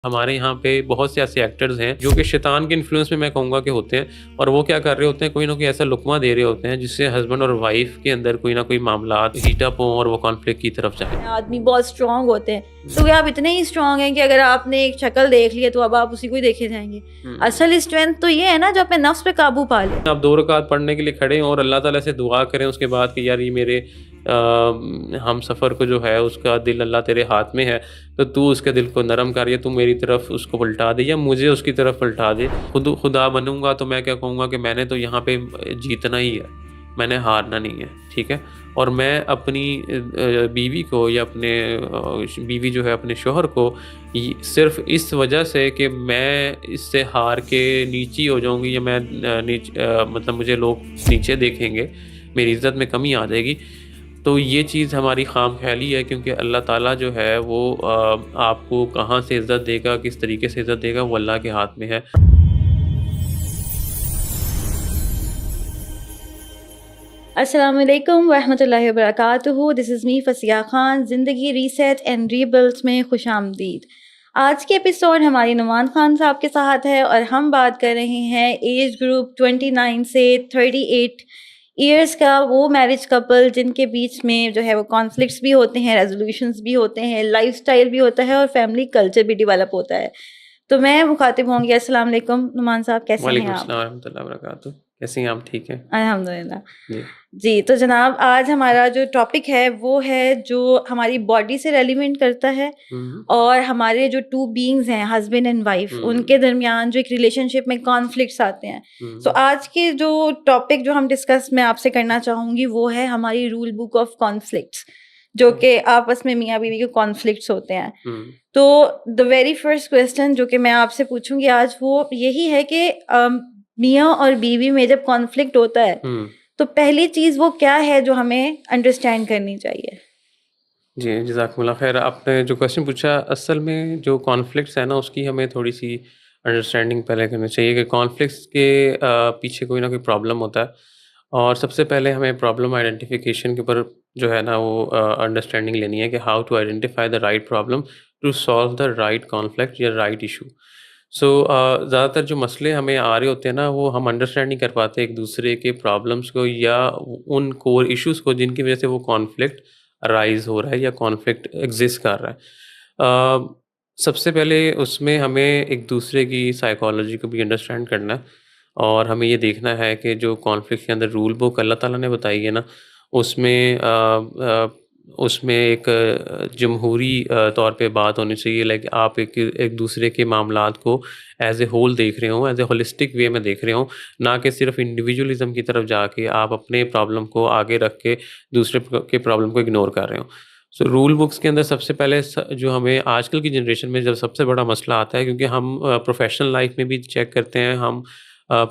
ہمارے یہاں پہ بہت سے ایسے ایکٹرز ہیں جو کہ شیطان کے انفلوئنس میں میں کہوں گا کہ ہوتے ہیں، اور وہ کیا کر رہے ہوتے ہیں، کوئی نہ کوئی ایسا لقمہ دے رہے ہوتے ہیں جس سے ہسبینڈ اور وائف کے اندر کوئی نہ کوئی معاملات ہیٹ اپ ہوں اور وہ کانفلکٹ کی طرف جائیں۔ آدمی بہت اسٹرانگ ہوتے ہیں، تو یہ آپ اتنے ہی اسٹرانگ ہیں کہ اگر آپ نے ایک شکل دیکھ لی ہے تو اب آپ اسی کو ہی دیکھے جائیں گے۔ اصل اسٹرینتھ تو یہ ہے نا جو اپنے نفس پہ قابو پا لے۔ آپ 2 رکعت پڑھنے کے لیے کھڑے ہوں اور اللہ تعالیٰ سے دعا کریں اس کے بعد کہ یار یہ میرے ہم سفر کو جو ہے اس کا دل اللہ تیرے ہاتھ میں ہے، تو اس کے دل کو نرم کر، یا تو میری طرف اس کو پلٹا دے یا مجھے اس کی طرف پلٹا دے۔ خدا بنوں گا تو میں کیا کہوں گا کہ میں نے تو یہاں پہ جیتنا ہی ہے، میں نے ہارنا نہیں ہے، ٹھیک ہے۔ اور میں اپنی بیوی کو یا اپنے بیوی جو ہے اپنے شوہر کو صرف اس وجہ سے کہ میں اس سے ہار کے نیچی ہو جاؤں گی، یا میں مطلب مجھے لوگ نیچے دیکھیں گے، میری عزت میں کمی آ جائے گی، تو یہ چیز ہماری خام خیالی ہے، کیونکہ اللہ تعالیٰ جو ہے وہ آپ کو کہاں سے عزت دے گا، کس طریقے سے عزت دے گا، وہ اللہ کے ہاتھ میں ہے۔ السلام علیکم ورحمۃ اللہ وبرکاتہ۔ دس از می فسیہ خان، زندگی ریسیٹ اینڈ ری بلڈ میں خوش آمدید۔ آج کے ایپیسوڈ ہماری نعمان خان صاحب کے ساتھ ہے، اور ہم بات کر رہے ہیں ایج گروپ 29 سے 38 ایئرس کا، وہ میرج کپل جن کے بیچ میں جو ہے وہ کانفلکٹس بھی ہوتے ہیں، ریزولوشنس بھی ہوتے ہیں، لائف سٹائل بھی ہوتا ہے، اور فیملی کلچر بھی ڈیولپ ہوتا ہے۔ تو میں مخاطب ہوں گی۔ السلام علیکم نعمان صاحب، کیسے ہیں وعلیکم آپ؟ السلام ورحمۃ اللہ وبرکاتہ، کیسے ہیں آپ؟ ٹھیک ہیں الحمدللہ جی۔ جی۔ تو جناب آج ہمارا جو ٹاپک ہے وہ ہے جو ہماری باڈی سے ریلیونٹ کرتا ہے، اور ہمارے جو 2 بینگز ہیں، ہسبینڈ اینڈ وائف، ان کے درمیان جو ایک ریلیشن شپ میں کانفلکٹس آتے ہیں۔ تو آج کے جو ٹاپک جو ہم ڈسکس میں آپ سے کرنا چاہوں گی وہ ہے ہماری رول بک آف کانفلکٹس، جو کہ آپس میں میاں بیوی کے کانفلکٹس ہوتے ہیں۔ تو دا ویری فرسٹ کویسچن جو کہ میں آپ سے پوچھوں گی آج وہ یہی ہے کہ میاں اور بیوی میں جب کانفلکٹ ہوتا ہے تو پہلی چیز وہ کیا ہے جو ہمیں انڈرسٹینڈ کرنی چاہیے؟ جی، جزاکم اللہ خیر۔ آپ نے جو کویشچن پوچھا، اصل میں جو کانفلکٹس ہے نا اس کی ہمیں تھوڑی سی انڈرسٹینڈنگ پہلے کرنی چاہیے کہ کانفلکٹس کے پیچھے کوئی نہ کوئی پرابلم ہوتا ہے، اور سب سے پہلے ہمیں پرابلم آئیڈینٹیفیکیشن کے اوپر جو ہے نا وہ انڈرسٹینڈنگ لینی ہے کہ how to identify the right problem to solve the right conflict یا رائٹ ایشو۔ سو زیادہ تر جو مسئلے ہمیں آ رہے ہوتے ہیں نا وہ ہم انڈرسٹینڈ نہیں کر پاتے ایک دوسرے کے پرابلمس کو یا ان کور ایشوز کو جن کی وجہ سے وہ کانفلکٹ رائز ہو رہا ہے یا کانفلکٹ ایگزسٹ کر رہا ہے۔ سب سے پہلے اس میں ہمیں ایک دوسرے کی سائیکالوجی کو بھی انڈرسٹینڈ کرنا ہے، اور ہمیں یہ دیکھنا ہے کہ جو کانفلکٹ کے اندر رول بک اللہ تعالیٰ نے بتائی ہے نا اس میں ایک جمہوری طور پہ بات ہونی چاہیے، لائک آپ ایک دوسرے کے معاملات کو ایز اے ہول دیکھ رہے ہوں، ایز اے ہولسٹک وے میں دیکھ رہے ہوں، نہ کہ صرف انڈیویجولزم کی طرف جا کے آپ اپنے پرابلم کو آگے رکھ کے دوسرے کے پرابلم کو اگنور کر رہے ہوں۔ سو رول بکس کے اندر سب سے پہلے جو ہمیں آج کل کی جنریشن میں جب سب سے بڑا مسئلہ آتا ہے، کیونکہ ہم پروفیشنل لائف میں بھی چیک کرتے ہیں، ہم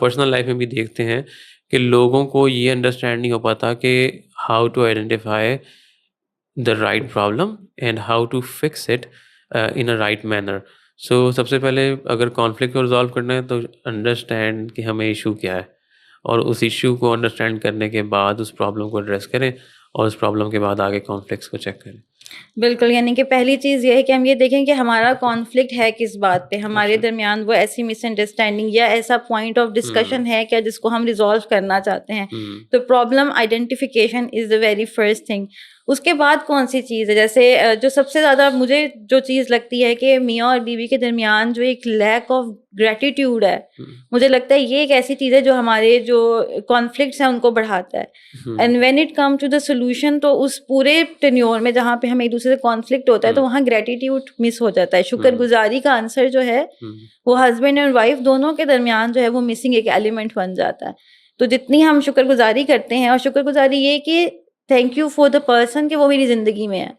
پرسنل لائف میں بھی دیکھتے ہیں کہ لوگوں کو یہ انڈرسٹینڈ نہیں ہو پاتا کہ how to identify the right problem and how to fix it in a right manner. So سب سے پہلے اگر کانفلکٹ کو ریزالو کرنا ہے تو انڈرسٹینڈ کہ ہمیں ایشو کیا ہے، اور اس ایشو کو انڈرسٹینڈ کرنے کے بعد اس پرابلم کو ایڈریس کریں، اور اس پرابلم کے بعد آگے کانفلکٹس کو چیک کریں۔ بالکل، یعنی کہ پہلی چیز یہ ہے کہ ہم یہ دیکھیں کہ ہمارا کانفلکٹ ہے کس بات پہ، ہمارے درمیان وہ ایسی مس انڈرسٹینڈنگ یا ایسا پوائنٹ آف ڈسکشن ہے کیا جس کو ہم ریزالو کرنا چاہتے ہیں۔ تو problem identification is the very first thing. اس کے بعد کون سی چیز ہے، جیسے جو سب سے زیادہ مجھے جو چیز لگتی ہے کہ میاں اور بیوی کے درمیان جو ایک لیک آف گریٹیٹیوڈ ہے، مجھے لگتا ہے یہ ایک ایسی چیز ہے جو ہمارے جو کانفلکٹس ہیں ان کو بڑھاتا ہے۔ And when it come to the solution, تو اس پورے ٹینیور میں جہاں پہ ہمیں ایک دوسرے سے کانفلکٹ ہوتا ہے تو وہاں گریٹیٹیوڈ مس ہو جاتا ہے۔ شکر گزاری کا عنصر جو ہے وہ ہسبینڈ اینڈ وائف دونوں کے درمیان جو ہے وہ مسنگ ایک ایلیمنٹ بن جاتا ہے۔ تو جتنی ہم شکر گزاری کرتے ہیں، اور شکر گزاری یہ کہ thank you for the person کہ وہ میری زندگی میں ہے،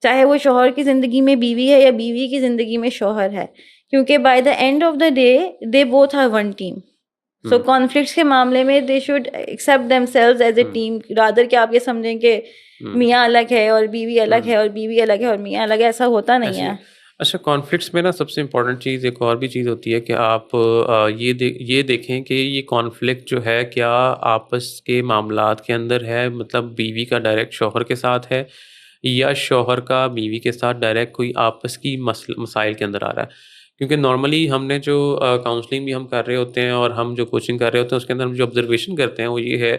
چاہے وہ شوہر کی زندگی میں بیوی ہے یا بیوی کی زندگی میں شوہر ہے، کیونکہ by the end of the day they both are one team. So conflicts کے معاملے میں they should accept themselves as a team, rather کہ آپ یہ سمجھیں کہ میاں الگ ہے اور بیوی الگ ہے، اور بیوی الگ ہے اور میاں الگ ہے، ایسا ہوتا نہیں ہے۔ اچھا، کانفلکٹس میں نا سب سے امپورٹنٹ چیز ایک اور بھی چیز ہوتی ہے کہ آپ یہ دیکھیں کہ یہ کانفلکٹ جو ہے کیا آپس کے معاملات کے اندر ہے، مطلب بیوی کا ڈائریکٹ شوہر کے ساتھ ہے، یا شوہر کا بیوی کے ساتھ ڈائریکٹ کوئی آپس کی مسائل کے اندر آ رہا ہے۔ کیونکہ نارملی ہم نے جو کاؤنسلنگ بھی ہم کر رہے ہوتے ہیں اور ہم جو کوچنگ کر رہے ہوتے ہیں اس کے اندر ہم جو آبزرویشن کرتے ہیں وہ یہ ہے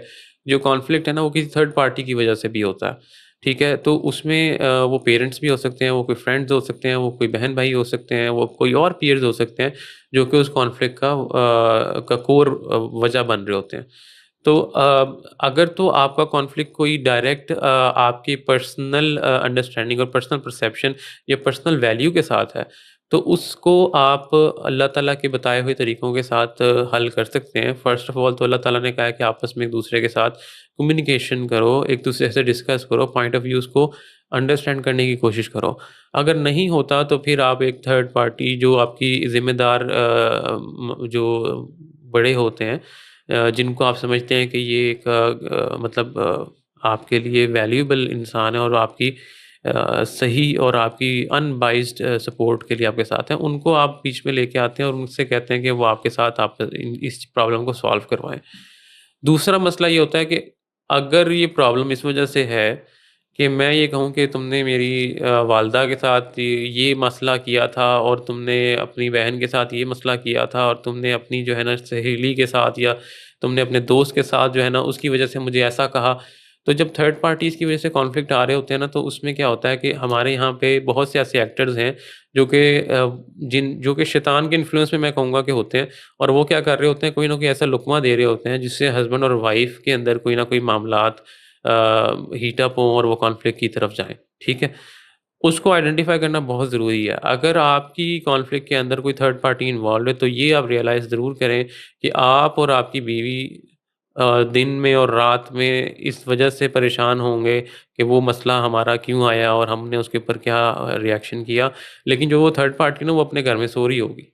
جو کانفلکٹ ہے نا وہ کسی تھرڈ پارٹی کی وجہ سے بھی ہوتا ہے. ٹھیک ہے, تو اس میں وہ پیرنٹس بھی ہو سکتے ہیں, وہ کوئی فرینڈز ہو سکتے ہیں, وہ کوئی بہن بھائی ہو سکتے ہیں, وہ کوئی اور پیئرز ہو سکتے ہیں جو کہ اس کانفلکٹ کا کور وجہ بن رہے ہوتے ہیں. تو اگر تو آپ کا کانفلکٹ کوئی ڈائریکٹ آپ کی پرسنل انڈرسٹینڈنگ اور پرسنل پرسیپشن یا پرسنل ویلیو کے ساتھ ہے تو اس کو آپ اللہ تعالیٰ کے بتائے ہوئے طریقوں کے ساتھ حل کر سکتے ہیں. فرسٹ آف آل تو اللہ تعالیٰ نے کہا ہے کہ آپس میں ایک دوسرے کے ساتھ کمیونیکیشن کرو, ایک دوسرے سے ڈسکس کرو, پوائنٹ آف ویوز کو انڈرسٹینڈ کرنے کی کوشش کرو. اگر نہیں ہوتا تو پھر آپ ایک تھرڈ پارٹی جو آپ کی ذمہ دار جو بڑے ہوتے ہیں جن کو آپ سمجھتے ہیں کہ یہ ایک مطلب آپ کے لیے ویلیوبل انسان ہے اور آپ کی صحیح اور آپ کی ان بائزڈ سپورٹ کے لیے آپ کے ساتھ ہیں, ان کو آپ بیچ میں لے کے آتے ہیں اور ان سے کہتے ہیں کہ وہ آپ کے ساتھ آپ اس پرابلم کو سالو کروائیں. دوسرا مسئلہ یہ ہوتا ہے کہ اگر یہ پرابلم اس وجہ سے ہے کہ میں یہ کہوں کہ تم نے میری والدہ کے ساتھ یہ مسئلہ کیا تھا اور تم نے اپنی بہن کے ساتھ یہ مسئلہ کیا تھا اور تم نے اپنی جو ہے نا سہیلی کے ساتھ یا تم نے اپنے دوست کے ساتھ جو ہے نا اس کی وجہ سے مجھے ایسا کہا. تو جب تھرڈ پارٹیز کی وجہ سے کانفلکٹ آ رہے ہوتے ہیں نا تو اس میں کیا ہوتا ہے کہ ہمارے یہاں پہ بہت سے ایسے ایکٹرز ہیں جو کہ شیطان کے انفلوئنس میں کہوں گا کہ ہوتے ہیں, اور وہ کیا کر رہے ہوتے ہیں, کوئی نہ کوئی ایسا لقمہ دے رہے ہوتے ہیں جس سے ہسبینڈ اور وائف کے اندر کوئی نہ کوئی معاملات ہیٹ اپ ہوں اور وہ کانفلکٹ کی طرف جائیں. ٹھیک ہے, اس کو آئیڈینٹیفائی کرنا بہت ضروری ہے. اگر آپ کی کانفلکٹ کے اندر کوئی تھرڈ پارٹی انوالوڈ ہے تو یہ آپ ریئلائز ضرور کریں کہ آپ اور آپ کی بیوی دن میں اور رات میں اس وجہ سے پریشان ہوں گے کہ وہ مسئلہ ہمارا کیوں آیا اور ہم نے اس کے اوپر کیا ریئیکشن کیا, لیکن جو وہ تھرڈ پارٹی نا وہ اپنے گھر میں سو رہی ہوگی,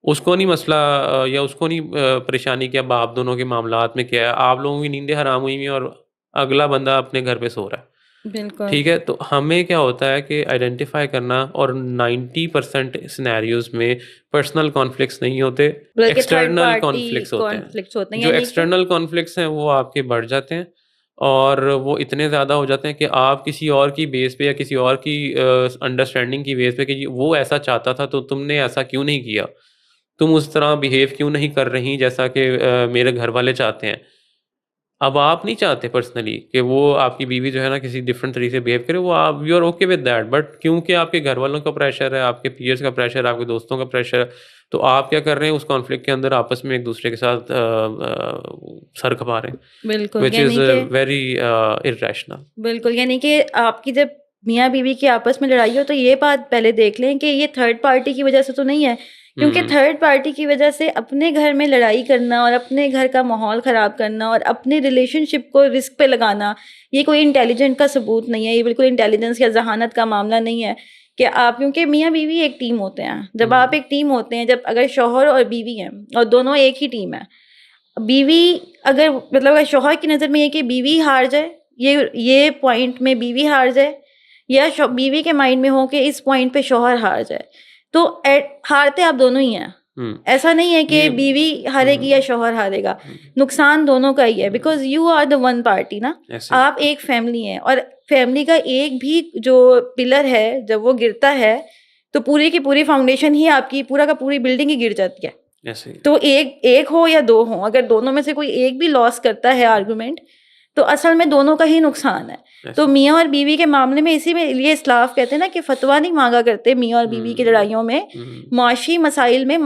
اس کو نہیں مسئلہ یا اس کو نہیں پریشانی کیا باپ دونوں کے معاملات میں کیا ہے, آپ لوگوں کی نیندیں حرام ہوئی ہوئی ہیں اور اگلا بندہ اپنے گھر پہ سو رہا ہے. بالکل ٹھیک ہے, تو ہمیں کیا ہوتا ہے کہ آئیڈینٹیفائی کرنا, اور 90% سینیریوز میں پرسنل کانفلکٹس نہیں ہوتے, بلکہ تھرڈ ایکسٹرنل پارٹی کانفلکٹس ہوتے ہیں. کانفلکٹس ہوتے ہیں, جو یعنی کہ ایکسٹرنل کانفلکٹس ہیں وہ آپ کے بڑھ جاتے ہیں اور وہ اتنے زیادہ ہو جاتے ہیں کہ آپ کسی اور کی بیس پہ یا کسی اور کی انڈرسٹینڈنگ کی بیس پہ کہ وہ ایسا چاہتا تھا تو تم نے ایسا کیوں نہیں کیا, تم اس طرح بیہیو کیوں نہیں کر رہی جیسا کہ میرے گھر والے چاہتے ہیں. اب آپ نہیں چاہتے پرسنلی کہ وہ آپ کی بیوی جو ہے نا کسی ڈفرینٹ طریقے سے بیہیو کرے, وہ آپ you are okay with that, but کیونکہ آپ کے گھر والوں کا پریشر ہے, آپ کے پیئرس کا پریشر ہے, آپ کے دوستوں کا پریشر ہے, تو آپ کیا کر رہے ہیں اس کانفلکٹ کے اندر آپس میں ایک دوسرے کے ساتھ سر کھپا رہے ہیں, بالکل وچ از ویری irrational. بالکل, یعنی کہ آپ کی جب میاں بیوی کی آپس میں لڑائی ہو تو یہ بات پہلے دیکھ لیں کہ یہ تھرڈ پارٹی کی وجہ سے تو نہیں ہے, کیونکہ تھرڈ پارٹی کی وجہ سے اپنے گھر میں لڑائی کرنا اور اپنے گھر کا ماحول خراب کرنا اور اپنے ریلیشن شپ کو رسک پہ لگانا, یہ کوئی انٹیلیجنٹ کا ثبوت نہیں ہے, یہ بالکل انٹیلیجنس یا ذہانت کا معاملہ نہیں ہے کہ آپ, کیونکہ میاں بیوی ایک ٹیم ہوتے ہیں. جب آپ ایک ٹیم ہوتے ہیں, جب اگر شوہر اور بیوی ہیں اور دونوں ایک ہی ٹیم ہے, بیوی اگر مطلب اگر شوہر کی نظر میں یہ کہ بیوی ہار جائے, یہ پوائنٹ میں بیوی ہار جائے, یا بیوی کے مائنڈ میں ہو کہ اس پوائنٹ پہ شوہر ہار جائے, تو ہارتے آپ دونوں ہی ہیں. ایسا نہیں ہے کہ بیوی ہارے گی یا شوہر ہارے گا, نقصان دونوں کا ہی ہے, because you are the one party نا, آپ ایک فیملی ہیں, اور فیملی کا ایک بھی جو پلر ہے جب وہ گرتا ہے تو پوری کی پوری فاؤنڈیشن ہی آپ کی پورا کا پوری بلڈنگ ہی گر جاتی ہے. تو ایک ہو یا دو ہوں, اگر دونوں میں سے کوئی ایک بھی لاس کرتا ہے آرگومنٹ تو اصل میں دونوں کا ہی نقصان ہے. تو میاں اور بیوی کے معاملے میں اسی میں یہ اسلاف کہتے ہیں نا کہ فتویٰ نہیں مانگا کرتے میاں اور بیوی کی لڑائیوں میں, معاشی مسائل میں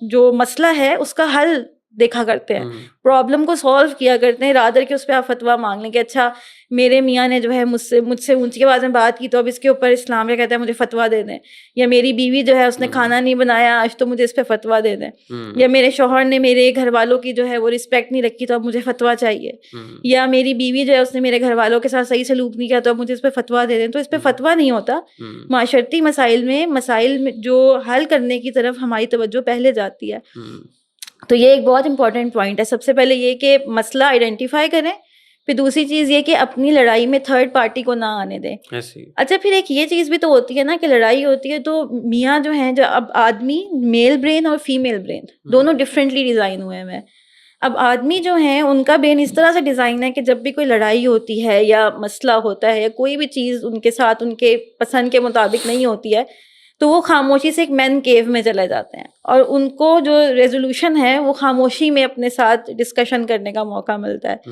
جو مسئلہ ہے اس کا حل دیکھا کرتے ہیں, پرابلم کو سالو کیا کرتے ہیں, رادر کہ اس پہ آپ فتویٰ مانگ لیں کہ اچھا میرے میاں نے جو ہے مجھ سے اونچی آواز میں بات کی تو اب اس کے اوپر اسلام کیا کہتا ہے مجھے فتویٰ دے دیں, یا میری بیوی جو ہے اس نے کھانا نہیں بنایا آج تو مجھے اس پہ فتویٰ دے دیں, یا میرے شوہر نے میرے گھر والوں کی جو ہے وہ رسپیکٹ نہیں رکھی تو اب مجھے فتویٰ چاہیے, یا میری بیوی جو ہے اس نے میرے گھر والوں کے ساتھ صحیح سلوک نہیں کیا تو اب مجھے اس پہ فتویٰ دے دیں. تو اس پہ فتویٰ نہیں ہوتا, معاشرتی مسائل میں جو حل کرنے کی طرف ہماری توجہ پہلے جاتی ہے. تو یہ ایک بہت امپورٹنٹ پوائنٹ ہے. سب سے پہلے یہ کہ مسئلہ آئیڈینٹیفائی کریں, پھر دوسری چیز یہ کہ اپنی لڑائی میں تھرڈ پارٹی کو نہ آنے دیں. اچھا پھر ایک یہ چیز بھی تو ہوتی ہے نا کہ لڑائی ہوتی ہے تو میاں جو ہیں, جو اب آدمی میل برین اور فیمیل برین دونوں ڈفرینٹلی ڈیزائن ہوئے ہیں. اب آدمی جو ہیں ان کا برین اس طرح سے ڈیزائن ہے کہ جب بھی کوئی لڑائی ہوتی ہے یا مسئلہ ہوتا ہے یا کوئی بھی چیز ان کے ساتھ ان کے پسند کے مطابق نہیں ہوتی ہے تو وہ خاموشی سے ایک مین کیو میں چلے جاتے ہیں اور ان کو جو ریزولوشن ہے وہ خاموشی میں اپنے ساتھ ڈسکشن کرنے کا موقع ملتا ہے.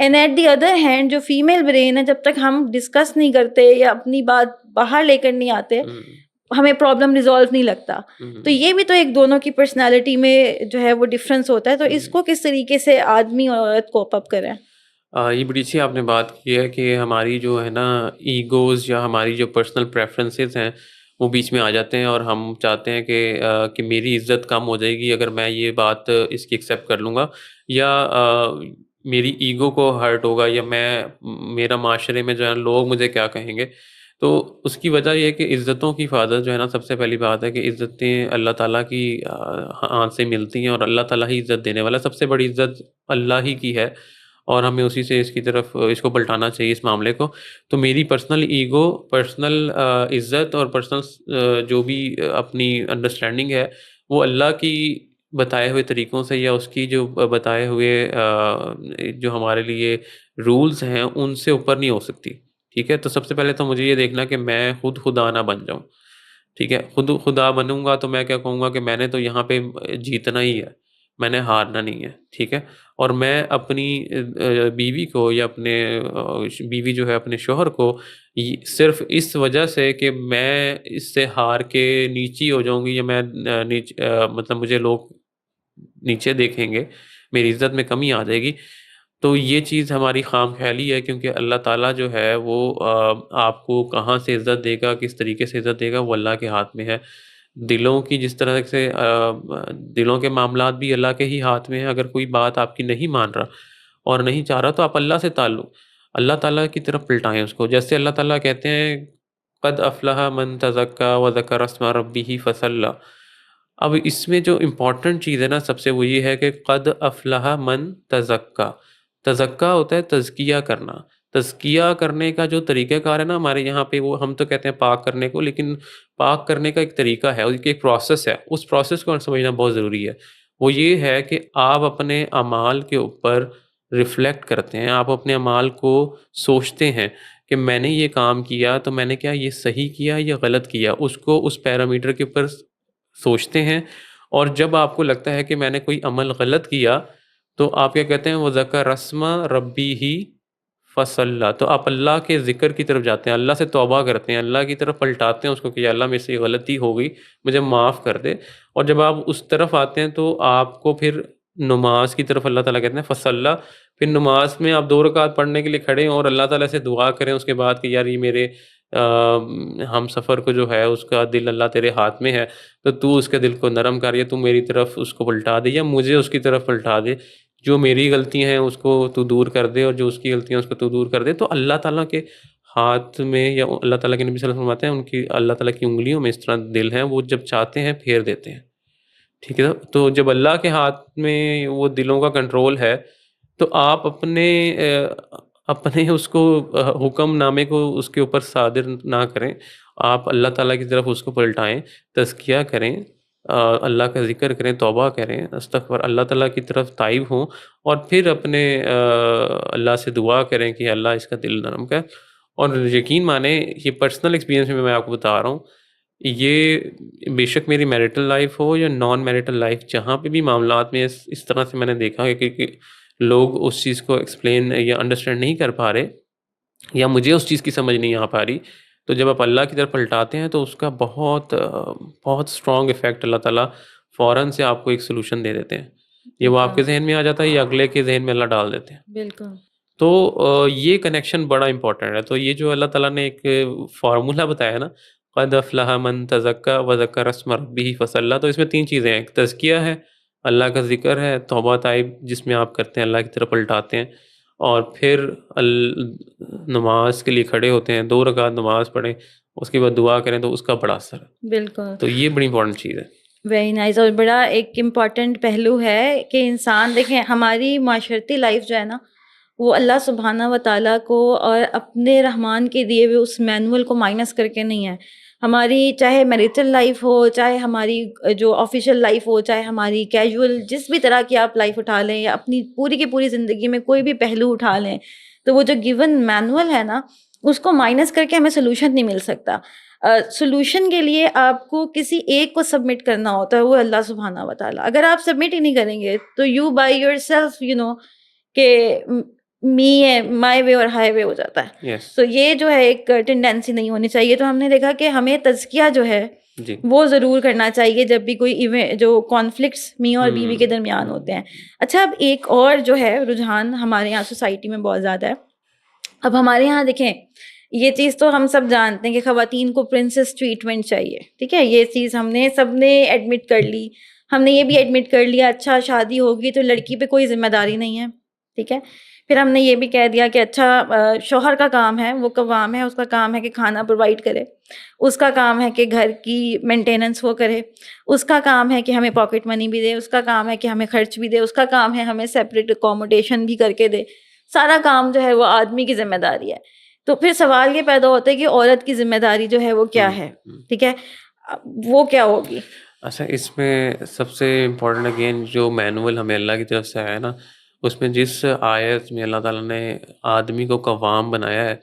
And at the other hand جو فیمیل برین ہے, جب تک ہم ڈسکس نہیں کرتے یا اپنی بات باہر لے کر نہیں آتے, ہمیں پرابلم ریزالو نہیں لگتا. تو یہ بھی تو ایک دونوں کی پرسنالٹی میں جو ہے وہ ڈفرینس ہوتا ہے. تو اس کو کس طریقے سے آدمی اور عورت کوپ اپ کریں؟ یہ بڑی اچھی آپ نے بات کی ہے کہ ہماری جو ہے نا ایگوز یا ہماری جو پرسنل پریفرنسز ہیں وہ بیچ میں آ جاتے ہیں اور ہم چاہتے ہیں کہ میری عزت کم ہو جائے گی اگر میں یہ بات اس کی ایکسیپٹ کر لوں گا, یا میری ایگو کو ہرٹ ہوگا, یا میرا معاشرے میں جو ہے لوگ مجھے کیا کہیں گے. تو اس کی وجہ یہ ہے کہ عزتوں کی حفاظت جو ہے نا, سب سے پہلی بات ہے کہ عزتیں اللہ تعالیٰ کی ہاتھ سے ملتی ہیں اور اللہ تعالیٰ ہی عزت دینے والا, سب سے بڑی عزت اللہ ہی کی ہے اور ہمیں اسی سے اس کو پلٹانا چاہیے اس معاملے کو. تو میری پرسنل ایگو, پرسنل عزت اور پرسنل جو بھی اپنی انڈرسٹینڈنگ ہے وہ اللہ کی بتائے ہوئے طریقوں سے یا اس کی جو بتائے ہوئے جو ہمارے لیے رولز ہیں ان سے اوپر نہیں ہو سکتی. ٹھیک ہے, تو سب سے پہلے تو مجھے یہ دیکھنا کہ میں خود خدا نہ بن جاؤں. ٹھیک ہے, خود خدا بنوں گا تو میں کیا کہوں گا کہ میں نے تو یہاں پہ جیتنا ہی ہے, میں نے ہارنا نہیں ہے. ٹھیک ہے, اور میں اپنی بیوی کو یا اپنے بیوی جو ہے اپنے شوہر کو صرف اس وجہ سے کہ میں اس سے ہار کے نیچی ہو جاؤں گی یا میں مطلب مجھے لوگ نیچے دیکھیں گے, میری عزت میں کمی آ جائے گی, تو یہ چیز ہماری خام خیالی ہے. کیونکہ اللہ تعالیٰ جو ہے وہ آپ کو کہاں سے عزت دے گا, کس طریقے سے عزت دے گا, وہ اللہ کے ہاتھ میں ہے. دلوں کی جس طرح سے دلوں کے معاملات بھی اللہ کے ہی ہاتھ میں ہیں. اگر کوئی بات آپ کی نہیں مان رہا اور نہیں چاہ رہا تو آپ اللہ سے اللہ تعالیٰ کی طرف پلٹائیں اس کو. جیسے اللہ تعالیٰ کہتے ہیں قد افلح من تزکا وذکر اسم ربہ فصلی. اب اس میں جو امپورٹنٹ چیز ہے نا سب سے وہ یہ ہے کہ قد افلح من تزکا. تزکا ہوتا ہے تزکیہ کرنا. تزکیہ کرنے کا جو طریقہ کار ہے نا ہمارے یہاں پہ, وہ ہم تو کہتے ہیں پاک کرنے کو, لیکن پاک کرنے کا ایک طریقہ ہے, اس کی ایک پروسیس ہے. اس پروسیس کو سمجھنا بہت ضروری ہے. وہ یہ ہے کہ آپ اپنے اعمال کے اوپر ریفلیکٹ کرتے ہیں, آپ اپنے اعمال کو سوچتے ہیں کہ میں نے یہ کام کیا تو میں نے کیا یہ صحیح کیا یا غلط کیا, اس کو اس پیرامیٹر کے اوپر سوچتے ہیں. اور جب آپ کو لگتا ہے کہ میں نے کوئی عمل غلط کیا تو آپ کیا کہتے ہیں وذکر اسم ربہ فصلی. تو آپ اللہ کے ذکر کی طرف جاتے ہیں, اللہ سے توبہ کرتے ہیں, اللہ کی طرف پلٹاتے ہیں اس کو کہ یا اللہ میرے سے غلطی ہو گئی, مجھے معاف کر دے. اور جب آپ اس طرف آتے ہیں تو آپ کو پھر نماز کی طرف اللہ تعالیٰ کہتے ہیں فصلی. پھر نماز میں آپ 2 رکعت پڑھنے کے لیے کھڑے ہیں اور اللہ تعالیٰ سے دعا کریں اس کے بعد کہ یار یہ میرے ہم سفر کو جو ہے اس کا دل اللہ تیرے ہاتھ میں ہے, تو اس کے دل کو نرم کر, یا تو میری طرف اس کو پلٹا دے یا مجھے اس کی طرف پلٹا دے. جو میری غلطیاں ہیں اس کو تو دور کر دے اور جو اس کی غلطیاں ہیں اس کو تو دور کر دے. تو اللہ تعالیٰ کے ہاتھ میں, یا اللہ تعالیٰ کے نبی صلی اللہ علیہ وسلم فرماتے ہیں ان کی اللہ تعالیٰ کی انگلیوں میں اس طرح دل ہیں, وہ جب چاہتے ہیں پھیر دیتے ہیں. ٹھیک ہے, تو جب اللہ کے ہاتھ میں وہ دلوں کا کنٹرول ہے تو آپ اپنے اس کو حکم نامے کو اس کے اوپر صادر نہ کریں, آپ اللہ تعالیٰ کی طرف اس کو پلٹائیں, تزکیہ کریں, اللہ کا ذکر کریں, توبہ کریں, استغفر, اللہ تعالیٰ کی طرف تائب ہوں, اور پھر اپنے اللہ سے دعا کریں کہ اللہ اس کا دل نرم کر. اور یقین مانیں یہ پرسنل ایکسپیرینس میں آپ کو بتا رہا ہوں, یہ بے شک میری میریٹل لائف ہو یا نان میریٹل لائف, جہاں پہ بھی معاملات میں اس طرح سے میں نے دیکھا ہے کہ لوگ اس چیز کو ایکسپلین یا انڈرسٹینڈ نہیں کر پا رہے یا مجھے اس چیز کی سمجھ نہیں آ پا رہی, تو جب آپ اللہ کی طرف پلٹاتے ہیں تو اس کا بہت بہت اسٹرانگ افیکٹ اللہ تعالیٰ فوراً سے آپ کو ایک سلوشن دے دیتے ہیں. یہ وہ آپ کے ذہن میں آ جاتا ہے یا اگلے کے ذہن میں اللہ ڈال دیتے ہیں. بالکل. تو یہ کنیکشن بڑا امپورٹنٹ ہے. تو یہ جو اللہ تعالیٰ نے ایک فارمولہ بتایا نا قد افلح من تزکا وذکر اسم ربہ فصلی, تو اس میں 3 چیزیں ہیں. ایک تزکیہ ہے, اللہ کا ذکر ہے, توبہ طائب جس میں آپ کرتے ہیں اللہ کی طرف پلٹاتے ہیں, اور پھر نماز کے لیے کھڑے ہوتے ہیں, 2 رکعت نماز پڑھیں, اس کے بعد دعا کریں, تو اس کا بڑا اثر ہے. بالکل. تو یہ بڑی امپورٹنٹ چیز ہے. Very nice. اور بڑا ایک امپورٹنٹ پہلو ہے کہ انسان دیکھیں ہماری معاشرتی لائف جو ہے نا وہ اللہ سبحانہ و تعالیٰ کو اور اپنے رحمان کے دیے ہوئے اس مینول کو مائنس کر کے نہیں ہے. ہماری چاہے میریٹل لائف ہو, چاہے ہماری جو آفیشیل لائف ہو, چاہے ہماری کیجول جس بھی طرح کی آپ لائف اٹھا لیں, یا اپنی پوری کی پوری زندگی میں کوئی بھی پہلو اٹھا لیں, تو وہ جو گیون مینول ہے نا اس کو مائنس کر کے ہمیں سولوشن نہیں مل سکتا. سولوشن کے لیے آپ کو کسی ایک کو سبمٹ کرنا ہوتا ہے, وہ اللہ سبحانہ و تعالیٰ. اگر آپ سبمٹ ہی نہیں کریں گے تو یو بائی یور سیلف کہ می ہے, مائی وے اور ہائی وے ہو جاتا ہے. تو یہ جو ہے ایک ٹینڈنسی نہیں ہونی چاہیے. تو ہم نے دیکھا کہ ہمیں تزکیہ جو ہے وہ ضرور کرنا چاہیے جب بھی کوئی جو کانفلکٹس میاں اور بیوی کے درمیان ہوتے ہیں. اچھا, اب ایک اور جو ہے رجحان ہمارے یہاں سوسائٹی میں بہت زیادہ ہے. اب ہمارے یہاں دیکھیں, یہ چیز تو ہم سب جانتے ہیں کہ خواتین کو پرنسس ٹریٹمنٹ چاہیے, ٹھیک ہے, یہ چیز ہم نے سب نے ایڈمٹ کر لی. ہم نے یہ بھی ایڈمٹ کر لیا اچھا شادی ہوگی تو لڑکی پہ کوئی ذمہ داری نہیں ہے, ٹھیک ہے. پھر ہم نے یہ بھی کہہ دیا کہ اچھا شوہر کا کام ہے, وہ قوام ہے, اس کا کام ہے کہ کھانا پرووائڈ کرے, اس کا کام ہے کہ گھر کی مینٹیننس وہ کرے, اس کا کام ہے کہ ہمیں پاکٹ منی بھی دے, اس کا کام ہے کہ ہمیں خرچ بھی دے, اس کا کام ہے ہمیں سیپریٹ اکوموڈیشن بھی کر کے دے. سارا کام جو ہے وہ آدمی کی ذمہ داری ہے. تو پھر سوال یہ پیدا ہوتا ہے کہ عورت کی ذمہ داری جو ہے وہ کیا ہے, ٹھیک ہے, وہ کیا ہوگی. اچھا, اس میں سب سے امپورٹنٹ اگین جو مینول ہمیں اللہ کی طرف سے آیا ہے نا, اس میں جس آیت میں اللہ تعالیٰ نے آدمی کو قوام بنایا ہے,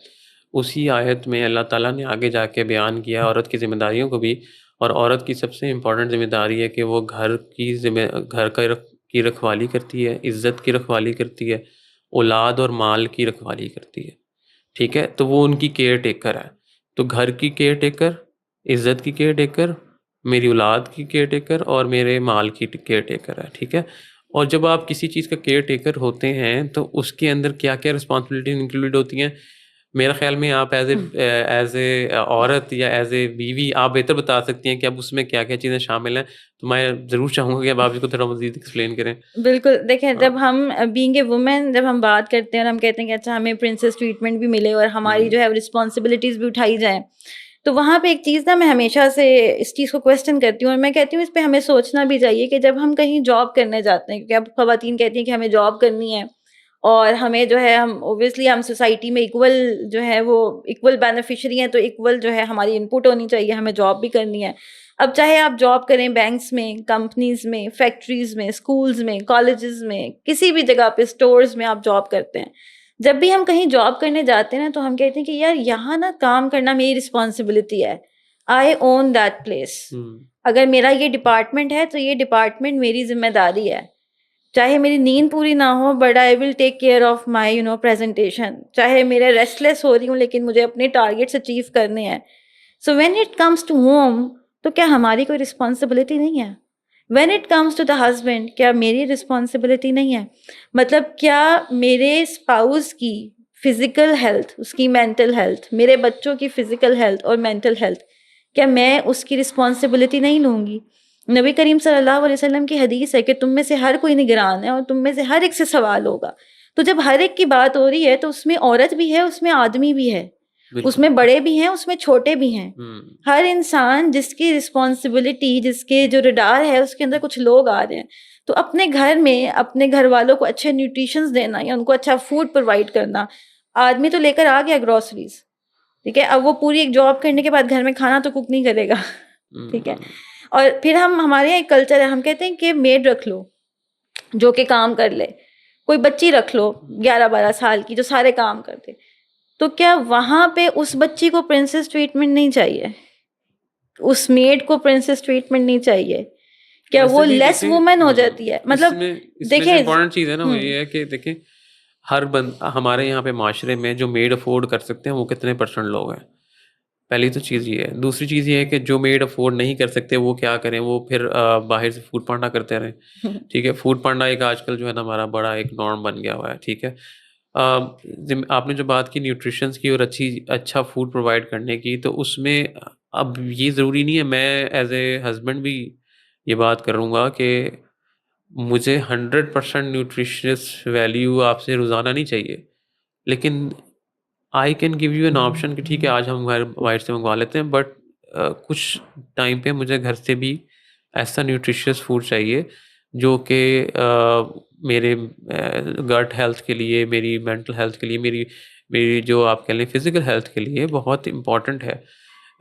اسی آیت میں اللہ تعالیٰ نے آگے جا کے بیان کیا عورت کی ذمہ داریوں کو بھی. اور عورت کی سب سے امپورٹنٹ ذمہ داری ہے کہ وہ گھر کی رکھوالی کرتی ہے, عزت کی رکھوالی کرتی ہے, اولاد اور مال کی رکھوالی کرتی ہے, ٹھیک ہے. تو وہ ان کی کیئر ٹیکر ہے. تو گھر کی کیئر ٹیکر, عزت کی کیئر ٹیکر, میری اولاد کی کیئر ٹیکر اور میرے مال کی کیئر ٹیکر ہے, ٹھیک ہے. اور جب آپ کسی چیز کا کیئر ٹیکر ہوتے ہیں تو اس کے اندر کیا کیا رسپانسبلٹی انکلوڈ ہوتی ہیں, میرا خیال میں آپ ایز اے عورت یا ایز اے بیوی آپ بہتر بتا سکتی ہیں کہ اب اس میں کیا کیا چیزیں شامل ہیں. تو میں ضرور چاہوں گا کہ اب آپ اس کو تھوڑا مزید ایکسپلین کریں. بالکل, دیکھیں جب ہم بینگ اے وومن جب ہم بات کرتے ہیں اور ہم کہتے ہیں کہ اچھا ہمیں پرنسس ٹریٹمنٹ بھی ملے اور ہماری جو ہے رسپانسبلٹیز بھی اٹھائی جائیں, تو وہاں پہ ایک چیز نا میں ہمیشہ سے اس چیز کو کویسچن کرتی ہوں, اور میں کہتی ہوں اس پہ ہمیں سوچنا بھی چاہیے کہ جب ہم کہیں جاب کرنے جاتے ہیں, کیونکہ اب خواتین کہتی ہیں کہ ہمیں جاب کرنی ہے اور ہمیں جو ہے ہم اوبویسلی ہم سوسائٹی میں ایکول جو ہے وہ ایکول بینیفیشری ہیں, تو ایکول جو ہے ہماری ان پٹ ہونی چاہیے, ہمیں جاب بھی کرنی ہے. اب چاہے آپ جاب کریں بینکس میں, کمپنیز میں, فیکٹریز میں, اسکولز میں, کالجز میں, کسی بھی جگہ پہ اسٹورز میں آپ جاب کرتے ہیں, جب بھی ہم کہیں جاب کرنے جاتے ہیں نا تو ہم کہتے ہیں کہ یار یہاں نا کام کرنا میری رسپانسبلٹی ہے, آئی اون دیٹ پلیس. اگر میرا یہ ڈپارٹمنٹ ہے تو یہ ڈپارٹمنٹ میری ذمہ داری ہے, چاہے میری نیند پوری نہ ہو but I will take care of my presentation, چاہے میرے ریسٹ لیس ہو رہی ہوں لیکن مجھے اپنے ٹارگیٹس اچیو کرنے ہیں. So when it comes to home تو کیا ہماری کوئی رسپانسبلٹی نہیں ہے؟ When it comes to the husband کیا میری رسپانسبلٹی نہیں ہے؟ مطلب کیا میرے اسپاؤس کی فزیکل ہیلتھ, اس کی مینٹل ہیلتھ, میرے بچوں کی فزیکل ہیلتھ اور مینٹل ہیلتھ, کیا میں اس کی رسپانسبلٹی نہیں لوں گی؟ نبی کریم صلی اللہ علیہ وسلم کی حدیث ہے کہ تم میں سے ہر کوئی نگران ہے اور تم میں سے ہر ایک سے سوال ہوگا. تو جب ہر ایک کی بات ہو رہی ہے تو اس میں عورت بھی ہے, اس میں آدمی بھی ہے, اس میں بڑے بھی ہیں, اس میں چھوٹے بھی ہیں. ہر انسان جس کی رسپانسبلٹی, جس کے جو رڈار ہے اس کے اندر کچھ لوگ آ رہے ہیں. تو اپنے گھر میں اپنے گھر والوں کو اچھے نیوٹریشنز دینا یا ان کو اچھا فوڈ پرووائڈ کرنا. آدمی تو لے کر آ گیا گروسریز, ٹھیک ہے, اب وہ پوری ایک جاب کرنے کے بعد گھر میں کھانا تو کوک نہیں کرے گا, ٹھیک ہے. اور پھر ہمارے یہاں ایک کلچر ہے, ہم کہتے ہیں کہ میڈ رکھ لو جو کہ کام کر لے, کوئی بچی رکھ لو 11-12 سال کی جو سارے کام کر دے. تو کیا وہاں پہ اس بچی کو پرنسس ٹریٹمنٹ نہیں چاہیے, اس میڈ کو پرنسس ٹریٹمنٹ نہیں چاہیے؟ کیا وہ لیس وومن ہو جاتی ہے؟ مطلب دیکھیں امپورٹنٹ چیز ہے نا وہ یہ ہے کہ دیکھیں ہر ہمارے یہاں پہ معاشرے میں جو میڈ افورڈ کر سکتے ہیں وہ کتنے پرسنٹ لوگ ہیں. پہلی تو چیز یہ ہے. دوسری چیز یہ ہے کہ جو میڈ افورڈ نہیں کر سکتے وہ کیا کریں, وہ پھر باہر سے فوڈ پانڈا کرتے رہیں, ٹھیک ہے. فوڈ پانڈا ایک آج کل جو ہے نا ہمارا بڑا ایک نارم بن گیا ہوا ہے, ٹھیک ہے. آپ نے جو بات کی نیوٹریشنس کی اور اچھا فوڈ پرووائڈ کرنے کی, تو اس میں اب یہ ضروری نہیں ہے, میں ایز اے ہسبینڈ بھی یہ بات کروں گا کہ مجھے 100% نیوٹریشنس ویلیو آپ سے روزانہ نہیں چاہیے, لیکن I can give you an option کہ ٹھیک ہے آج ہم باہر سے منگوا لیتے ہیں, بٹ کچھ ٹائم پہ مجھے گھر سے بھی ایسا نیوٹریشیس فوڈ چاہیے جو کہ میرے گٹ ہیلتھ کے لیے, میری مینٹل ہیلتھ کے لیے, میری جو آپ کہہ لیں فزیکل ہیلتھ کے لیے بہت امپورٹنٹ ہے.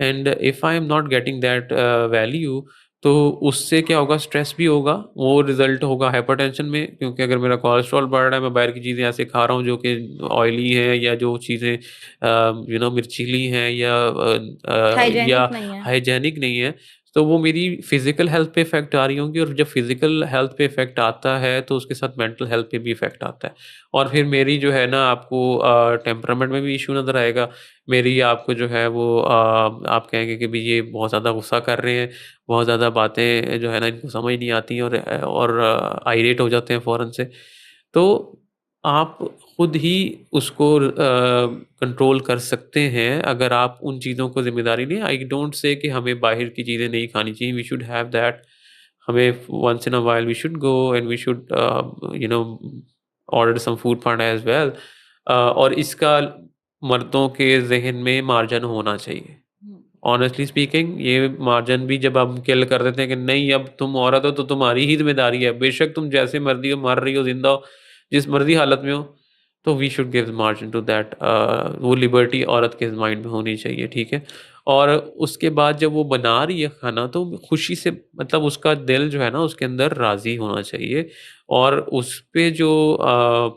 And if I am not getting that value, تو اس سے کیا ہوگا, اسٹریس بھی ہوگا, وہ رزلٹ ہوگا ہائپر ٹینشن میں, کیونکہ اگر میرا کولیسٹرول بڑھ رہا ہے, میں باہر کی چیزیں ایسے کھا رہا ہوں جو کہ آئلی ہیں, یا جو چیزیں مرچیلی ہیں, یا ہائیجینک نہیں ہے. ہائیجینک نہیں ہے, تو وہ میری فزیکل ہیلتھ پہ افیکٹ آ رہی ہوں گی, اور جب فزیکل ہیلتھ پہ افیکٹ آتا ہے تو اس کے ساتھ مینٹل ہیلتھ پہ بھی افیکٹ آتا ہے, اور پھر میری جو ہے نا آپ کو ٹیمپرامنٹ میں بھی ایشو نظر آئے گا. میری آپ کو جو ہے وہ آپ کہیں گے کہ بھی یہ بہت زیادہ غصہ کر رہے ہیں, بہت زیادہ باتیں جو ہے نا ان کو سمجھ نہیں آتی ہیں, اور آئریٹ ہو جاتے ہیں فوراً سے. تو آپ خود ہی اس کو کنٹرول کر سکتے ہیں اگر آپ ان چیزوں کو ذمہ داری لیں. آئی ڈونٹ سے کہ ہمیں باہر کی چیزیں نہیں کھانی چاہیے, وی شوڈ ہیو دیٹ, ہمیں once in a while we should go and we should order some food for as well. اور اس کا مردوں کے ذہن میں مارجن ہونا چاہیے. آنیسٹلی اسپیکنگ, یہ مارجن بھی جب ہم کل کر دیتے ہیں کہ نہیں اب تم عورت ہو تو تمہاری ہی ذمہ داری ہے, بے شک تم جیسے مرضی ہو, مر رہی ہو, زندہ ہو, جس مرضی حالت میں ہو, تو we should give margin to that. وہ لبرٹی عورت کے مائنڈ میں ہونی چاہیے, ٹھیک ہے. اور اس کے بعد جب وہ بنا رہی ہے کھانا تو خوشی سے, مطلب اس کا دل جو ہے نا اس کے اندر راضی ہونا چاہیے, اور اس پہ جو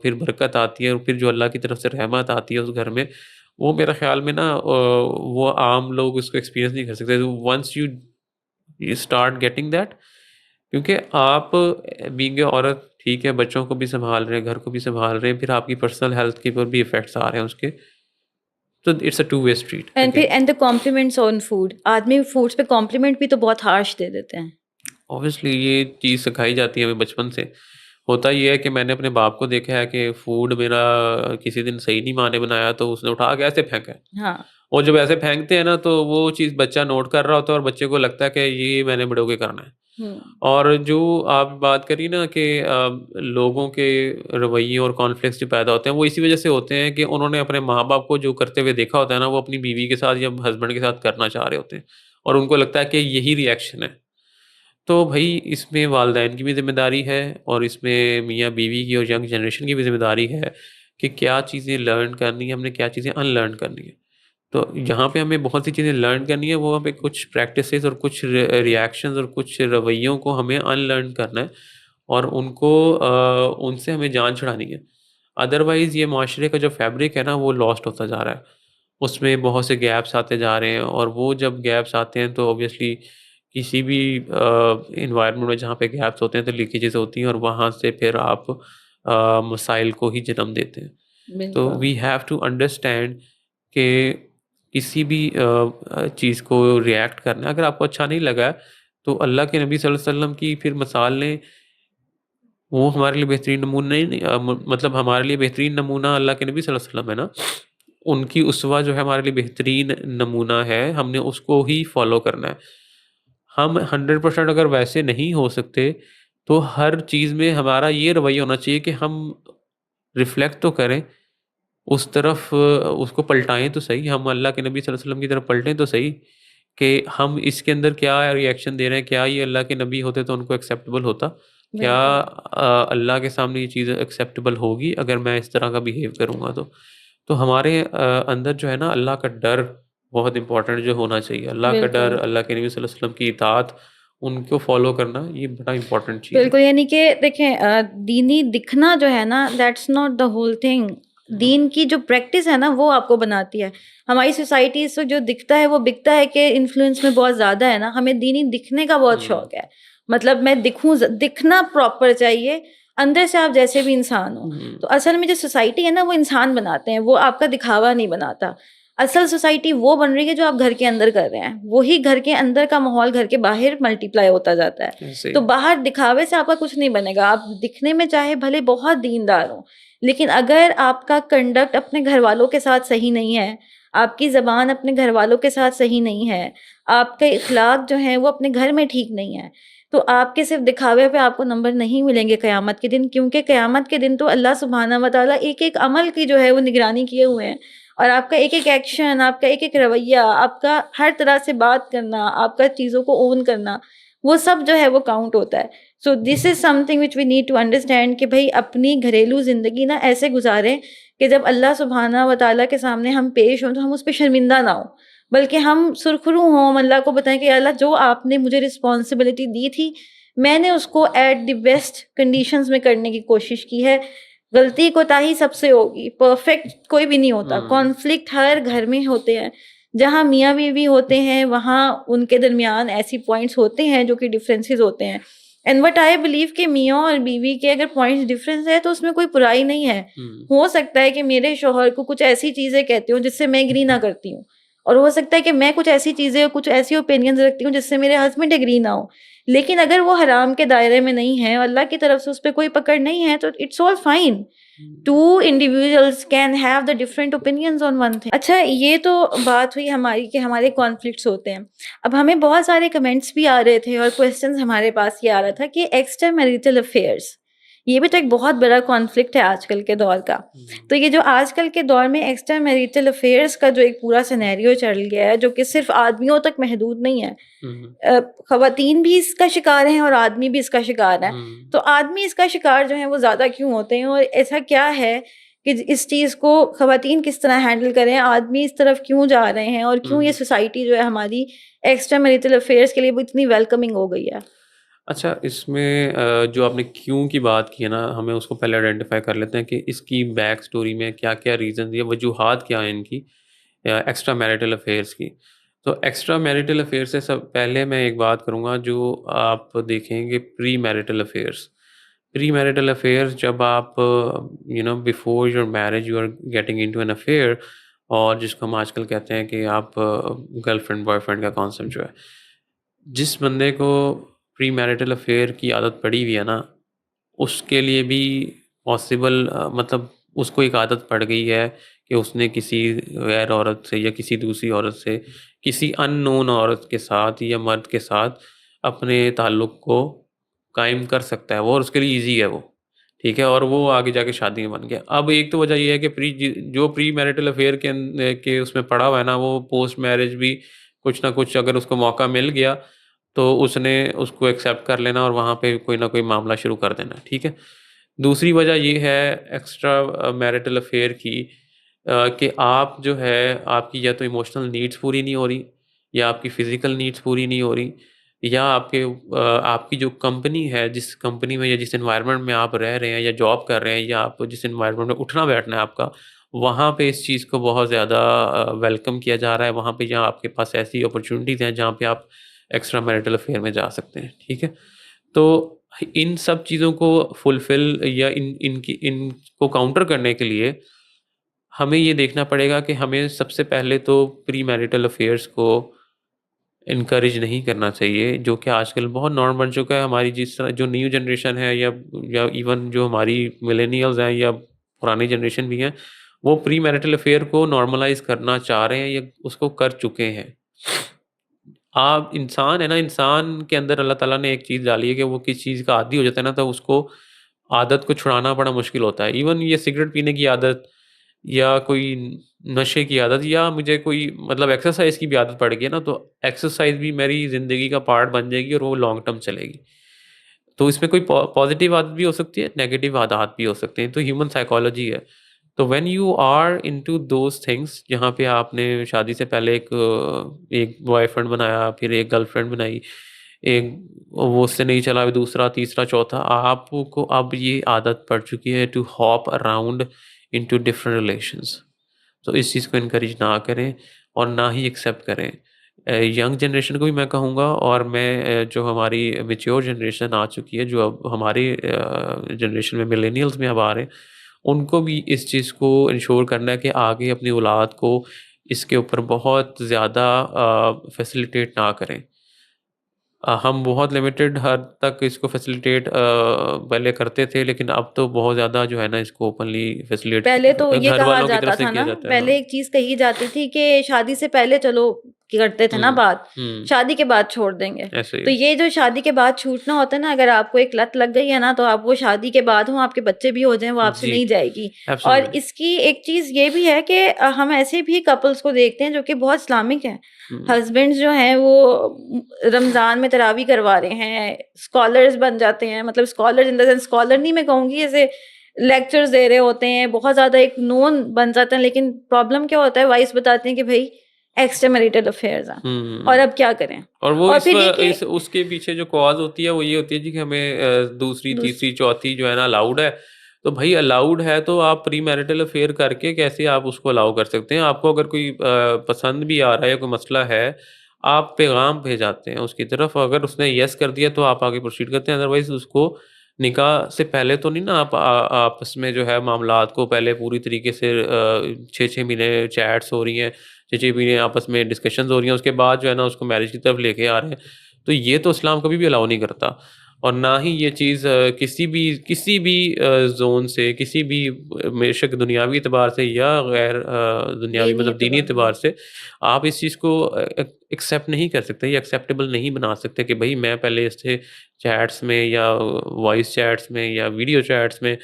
پھر برکت آتی ہے, اور پھر جو اللہ کی طرف سے رحمت آتی ہے اس گھر میں, وہ میرا خیال میں نا وہ عام لوگ اس کو ایکسپیرینس نہیں کر سکتے. Once you start getting that, کیونکہ آپ بینگ اے عورت, ٹھیک ہے, بچوں کو بھی سنبھال رہے ہیں, گھر کو بھی سنبھال رہے ہیں, پھر آپ کی پرسنل ہیلتھ کے اوپر بھی افیکٹس آ رہے ہیں اس کے, تو it's a two way street. And the compliments on food, آدمی فوڈس پہ کمپلیمنٹ بھی تو بہت ہارش دے دیتے ہیں. اوبیسلی یہ چیز سکھائی جاتی ہے ہمیں بچپن سے. ہوتا یہ ہے کہ میں نے اپنے باپ کو دیکھا ہے کہ فوڈ میرا کسی دن صحیح نہیں ماں نے بنایا تو اس نے اٹھا کے ایسے پھینکا ہے, ہاں, اور جب ایسے پھینکتے ہیں نا تو وہ چیز بچہ نوٹ کر رہا ہوتا ہے, اور بچے کو لگتا ہے کہ یہ میں نے بڑے ہو کے کرنا ہے. اور جو آپ بات کری نا کہ لوگوں کے رویے اور کانفلکٹس جو پیدا ہوتے ہیں, وہ اسی وجہ سے ہوتے ہیں کہ انہوں نے اپنے ماں باپ کو جو کرتے ہوئے دیکھا ہوتا ہے نا, وہ اپنی بیوی کے ساتھ یا ہسبینڈ کے ساتھ کرنا چاہ رہے ہوتے ہیں, اور ان کو لگتا ہے کہ یہی ری ایکشن ہے. تو بھائی اس میں والدین کی بھی ذمہ داری ہے, اور اس میں میاں بیوی کی اور ینگ جنریشن کی بھی ذمہ داری ہے کہ کیا چیزیں لرن کرنی ہے ہم نے, کیا چیزیں ان لرن کرنی ہے. تو یہاں پہ ہمیں بہت سی چیزیں لرن کرنی ہے, وہاں پہ کچھ پریکٹسز اور کچھ ریئیکشنز اور کچھ رویوں کو ہمیں ان لرن کرنا ہے, اور ان کو ان سے ہمیں جان چھڑانی ہے. ادروائز یہ معاشرے کا جو فیبرک ہے نا وہ لاسٹ ہوتا جا رہا ہے, اس میں بہت سے گیپس آتے جا رہے ہیں, اور وہ جب گیپس آتے ہیں تو اوبیسلی کسی بھی انوائرمنٹ میں جہاں پہ گیپس ہوتے ہیں تو لیکیجز ہوتی ہیں, اور وہاں سے پھر آپ مسائل کو ہی جنم دیتے ہیں. تو وی ہیو ٹو انڈرسٹینڈ کہ کسی بھی چیز کو ریئیکٹ کرنا, اگر آپ کو اچھا نہیں لگا تو اللہ کے نبی صلی اللہ علیہ وسلم کی پھر مثال لیں, وہ ہمارے لیے بہترین نمونہ نہیں, مطلب ہمارے لیے بہترین نمونہ اللہ کے نبی صلی اللہ علیہ وسلم ہے نا, ان کی اسوہ جو ہے ہمارے لیے بہترین نمونہ ہے, ہم نے اس کو ہی فالو کرنا ہے. ہم 100% اگر ویسے نہیں ہو سکتے تو ہر چیز میں ہمارا یہ رویہ ہونا چاہیے کہ ہم ریفلیکٹ تو کریں اس طرف, اس کو پلٹائیں تو صحیح, ہم اللہ کے نبی صلی اللہ علیہ وسلم کی طرف پلٹیں تو صحیح, کہ ہم اس کے اندر کیا ری ایکشن دے رہے ہیں. کیا یہ اللہ کے نبی ہوتے تو ان کو ایکسیپٹیبل ہوتا؟ کیا اللہ کے سامنے یہ چیز ایکسیپٹیبل ہوگی اگر میں اس طرح کا بیہیو کروں گا؟ تو ہمارے اندر جو ہے نا اللہ کا ڈر بہت امپورٹنٹ جو ہونا چاہیے, اللہ کا ڈر, اللہ کے نبی صلی اللہ علیہ وسلم کی اطاعت, ان کو فالو کرنا, یہ بڑا امپورٹنٹ چیز ہے. بالکل, یعنی کہ دیکھیں دینی دکھنا جو ہے نا, that's not the whole thing. دین کی جو پریکٹس ہے نا وہ آپ کو بناتی ہے. ہماری سوسائٹی اس وقت جو دکھتا ہے وہ بکتا ہے کہ انفلوئنس میں بہت زیادہ ہے نا, ہمیں دینی دکھنے کا بہت شوق ہے, مطلب میں دکھوں, دکھنا پراپر چاہیے, اندر سے آپ جیسے بھی انسان ہو. تو اصل میں جو سوسائٹی ہے نا وہ انسان بناتے ہیں, وہ آپ کا دکھاوا نہیں بناتا. اصل سوسائٹی وہ بن رہی ہے جو آپ گھر کے اندر کر رہے ہیں, وہی گھر کے اندر کا ماحول گھر کے باہر ملٹی پلائی ہوتا جاتا ہے. تو باہر دکھاوے سے آپ کا کچھ نہیں بنے گا, آپ دکھنے میں چاہے بھلے بہت دیندار ہوں, لیکن اگر آپ کا کنڈکٹ اپنے گھر والوں کے ساتھ صحیح نہیں ہے, آپ کی زبان اپنے گھر والوں کے ساتھ صحیح نہیں ہے, آپ کے اخلاق جو ہیں وہ اپنے گھر میں ٹھیک نہیں ہے, تو آپ کے صرف دکھاوے پہ آپ کو نمبر نہیں ملیں گے قیامت کے دن. کیونکہ قیامت کے دن تو اللہ سبحانہ و تعالیٰ ایک ایک عمل کی جو ہے وہ نگرانی کیے ہوئے ہیں, اور آپ کا ایک ایک ایکشن, آپ کا ایک ایک رویہ, آپ کا ہر طرح سے بات کرنا, آپ کا چیزوں کو اون کرنا, وہ سب جو ہے وہ کاؤنٹ ہوتا ہے. So this is something which we need to understand کہ بھائی اپنی گھریلو زندگی نا ایسے گزاریں کہ جب اللہ سبحانہ و تعالیٰ کے سامنے ہم پیش ہوں تو ہم اس پہ شرمندہ نہ ہوں. بلکہ ہم سرخرو ہوں، اللہ کو بتائیں کہ اللہ جو آپ نے مجھے رسپانسبلٹی دی تھی میں نے اس کو ایٹ دی بیسٹ کنڈیشنز میں کرنے کی کوشش کی ہے. غلطی کوتاہی سب سے ہوگی، پرفیکٹ کوئی بھی نہیں ہوتا. کانفلکٹ ہر گھر میں ہوتے ہیں، جہاں میاں بیوی ہوتے ہیں وہاں ان کے درمیان ایسی پوائنٹس ہوتے ہیں جو کہ ڈفرینسز ہوتے ہیں. اینڈ وٹ آئی بلیو کہ میاں اور بیوی کے اگر پوائنٹس ڈفرینس ہے تو اس میں کوئی برائی نہیں ہے. ہو سکتا ہے کہ میرے شوہر کو کچھ ایسی چیزیں کہتے ہوں جس سے میں ایگری نہ کرتی ہوں، اور ہو سکتا ہے کہ میں کچھ ایسی چیزیں کچھ ایسی اوپینینز رکھتی ہوں جس سے میرے ہسبینڈ ایگری نہ ہو. لیکن اگر وہ حرام کے دائرے میں نہیں ہے، اللہ کی طرف سے اس پہ کوئی پکڑ نہیں ہے، تو it's all fine. Two individuals can have the different opinions on one thing. اچھا یہ تو بات ہوئی ہماری کہ ہمارے کانفلکٹس ہوتے ہیں. اب ہمیں بہت سارے کمنٹس بھی آ رہے تھے اور کوشچنز ہمارے پاس یہ آ رہا تھا کہ ایکسٹرا میریٹل افیئرس یہ بھی تو ایک بہت بڑا کانفلکٹ ہے آج کل کے دور کا. تو یہ جو آج کل کے دور میں ایکسٹرا میریٹل افیئرس کا جو ایک پورا سینیریو چل گیا ہے، جو کہ صرف آدمیوں تک محدود نہیں ہے، خواتین بھی اس کا شکار ہیں اور آدمی بھی اس کا شکار ہیں. تو آدمی اس کا شکار جو ہیں وہ زیادہ کیوں ہوتے ہیں، اور ایسا کیا ہے کہ اس چیز کو خواتین کس طرح ہینڈل کریں، آدمی اس طرف کیوں جا رہے ہیں، اور کیوں یہ سوسائٹی جو ہے ہماری ایکسٹرا میریٹل افیئرس کے لیے وہ اتنی ویلکمنگ ہو گئی ہے. اچھا، اس میں جو آپ نے کیوں کی بات کی ہے نا، ہمیں اس کو پہلے آئیڈینٹیفائی کر لیتے ہیں کہ اس کی بیک سٹوری میں کیا کیا ریزنز یا وجوہات کیا ہیں ان کی ایکسٹرا میریٹل افیئرس کی. تو ایکسٹرا میریٹل افیئر سے سب پہلے میں ایک بات کروں گا جو آپ دیکھیں گے، premarital affairs. Premarital affairs جب آپ before your marriage you are getting into an affair, اور جس کو ہم آج کل کہتے ہیں کہ آپ گرل فرینڈ بوائے فرینڈ کا کانسیپٹ جو ہے، جس بندے کو پری میریٹل افیئر کی عادت پڑی ہوئی ہے نا، اس کے لیے بھی پاسبل مطلب اس کو ایک عادت پڑ گئی ہے کہ اس نے کسی غیر عورت سے یا کسی دوسری عورت سے، کسی ان نون عورت کے ساتھ یا مرد کے ساتھ اپنے تعلق کو قائم کر سکتا ہے وہ، اور اس کے لیے ایزی ہے وہ، ٹھیک ہے، اور وہ آگے جا کے شادی میں بن گیا. اب ایک تو وجہ یہ ہے کہ جو پری میریٹل افیئر کے اس میں پڑا ہوا ہے نا، وہ پوسٹ میرج بھی کچھ نہ کچھ اگر اس کو موقع مل گیا تو اس نے اس کو ایکسیپٹ کر لینا اور وہاں پہ کوئی نہ کوئی معاملہ شروع کر دینا، ٹھیک ہے. دوسری وجہ یہ ہے ایکسٹرا میریٹل افیئر کی کہ آپ جو ہے، آپ کی یا تو ایموشنل نیڈس پوری نہیں ہو رہی، یا آپ کی فزیکل نیڈس پوری نہیں ہو رہی، یا آپ کی جو کمپنی ہے، جس کمپنی میں یا جس انوائرمنٹ میں آپ رہ رہے ہیں یا جاب کر رہے ہیں، یا آپ جس انوائرمنٹ میں اٹھنا بیٹھنا ہے آپ کا، وہاں پہ اس چیز کو بہت زیادہ ویلکم کیا جا رہا ہے. وہاں پہ جہاں آپ کے پاس ایسی اپرچونیٹیز ہیں جہاں پہ آپ ایکسٹرا میریٹل افیئر میں جا سکتے ہیں، ٹھیک ہے. تو ان سب چیزوں کو فلفل یا ان کو کاؤنٹر کرنے کے لیے ہمیں یہ دیکھنا پڑے گا کہ ہمیں سب سے پہلے تو پری میریٹل افیئرس کو انکریج نہیں کرنا چاہیے، جو کہ آج کل بہت نارم بن چکا ہے. ہماری جس طرح جو نیو جنریشن ہے یا ایون جو ہماری ملینیلز ہیں یا پرانی جنریشن بھی ہیں، وہ پری میریٹل افیئر کو نارملائز کرنا چاہ رہے ہیں یا اس کو کر چکے ہیں. آپ انسان ہے نا، انسان کے اندر اللہ تعالیٰ نے ایک چیز ڈالی ہے کہ وہ کس چیز کا عادی ہو جاتا ہے نا، تو اس کو عادت کو چھڑانا بڑا مشکل ہوتا ہے. ایون یہ سگریٹ پینے کی عادت یا کوئی نشے کی عادت، یا مجھے کوئی مطلب ایکسرسائز کی بھی عادت پڑ گئی ہے نا، تو ایکسرسائز بھی میری زندگی کا پارٹ بن جائے گی اور وہ لانگ ٹرم چلے گی. تو اس میں کوئی پازیٹیو عادت بھی ہو سکتی ہے، نیگیٹو عادات بھی ہو سکتے ہیں. تو ہیومن سائیکالوجی ہے. تو when you are into those things, جہاں پہ آپ نے شادی سے پہلے ایک بوائے فرینڈ بنایا، پھر ایک گرل فرینڈ بنائی، ایک وہ اس سے نہیں چلا، دوسرا تیسرا چوتھا، آپ کو اب یہ عادت پڑ چکی ہے to hop around into different relations. تو اس چیز کو انکریج نہ کریں اور نہ ہی ایکسیپٹ کریں. ینگ جنریشن کو بھی میں کہوں گا، اور میں جو ہماری میچیور جنریشن آ چکی ہے، جو اب ہماری جنریشن میں ملینیلز میں اب آ رہے ہیں، ان کو بھی اس چیز کو انشور کرنا ہے کہ آگے اپنی اولاد کو اس کے اوپر بہت زیادہ فیسیلیٹیٹ نہ کریں. ہم بہت لمیٹڈ حد تک اس کو فیسیلیٹیٹ پہلے کرتے تھے، لیکن اب تو بہت زیادہ جو ہے نا اس کو اوپنلی فیسیلیٹ پہلے تو یہ گھر کہا والوں کی جاتا طرف سے تھا کیا نا، جاتا ہے. پہلے ایک چیز کہی جاتی تھی کہ شادی سے پہلے چلو کرتے تھے نا بات، شادی کے بعد چھوڑ دیں گے. تو یہ جو شادی کے بعد چھوٹنا ہوتا ہے نا، اگر آپ کو ایک لت لگ گئی ہے نا، تو آپ وہ شادی کے بعد ہوں، آپ کے بچے بھی ہو جائیں، وہ آپ سے نہیں جائے گی. اور اس کی ایک چیز یہ بھی ہے کہ ہم ایسے بھی کپلس کو دیکھتے ہیں جو کہ بہت اسلامک ہیں. ہسبینڈ جو ہیں وہ رمضان میں تراویح کروا رہے ہیں، اسکالرز بن جاتے ہیں، مطلب scholar in the sense, scholar نہیں میں کہوں گی، ایسے لیکچرز دے رہے ہوتے ہیں، بہت زیادہ ایک نون بن جاتے ہیں. لیکن پرابلم کیا ہوتا ہے، وائس بتاتے ہیں کہ بھائی ایکسٹرا میریٹل افیئرز ہیں. اور اب کیا کریں؟ اور وہ پھر اس کے پیچھے جو کاز ہوتی ہے وہ یہ ہوتی ہے جی کہ ہمیں دوسری تیسری چوتھی جو ہے نا الاؤڈ ہے. تو بھائی الاؤڈ ہے تو آپ پری میرٹل افیئر کر کے کیسے آپ اس کو الاؤ کر سکتے ہیں؟ آپ کو اگر کوئی پسند بھی آ رہا ہے یا کوئی مسئلہ ہے آپ پیغام بھیجاتے ہیں اس کی طرف، اگر اس نے یس کر دیا تو آپ آگے پروسیڈ کرتے ہیں. ادروائز اس کو نکاح سے پہلے تو نہیں نا آپ آپس میں جو ہے معاملات کو پہلے پوری طریقے سے 6 مہینے چیٹس ہو رہی ہیں، 6 مہینے آپس میں ڈسکشنز ہو رہی ہیں، اس کے بعد جو ہے نا اس کو میرج کی طرف لے کے آ رہے ہیں. تو یہ تو اسلام کبھی بھی الاؤ نہیں کرتا. اور نہ ہی یہ چیز کسی بھی زون سے، کسی بھی بے شک دنیاوی اعتبار سے یا غیر دنیاوی مطلب دینی اعتبار سے آپ اس چیز کو ایکسیپٹ نہیں کر سکتے، یہ ایکسیپٹیبل نہیں بنا سکتے کہ بھائی میں پہلے اس سے چیٹس میں یا وائس چیٹس میں یا ویڈیو چیٹس میں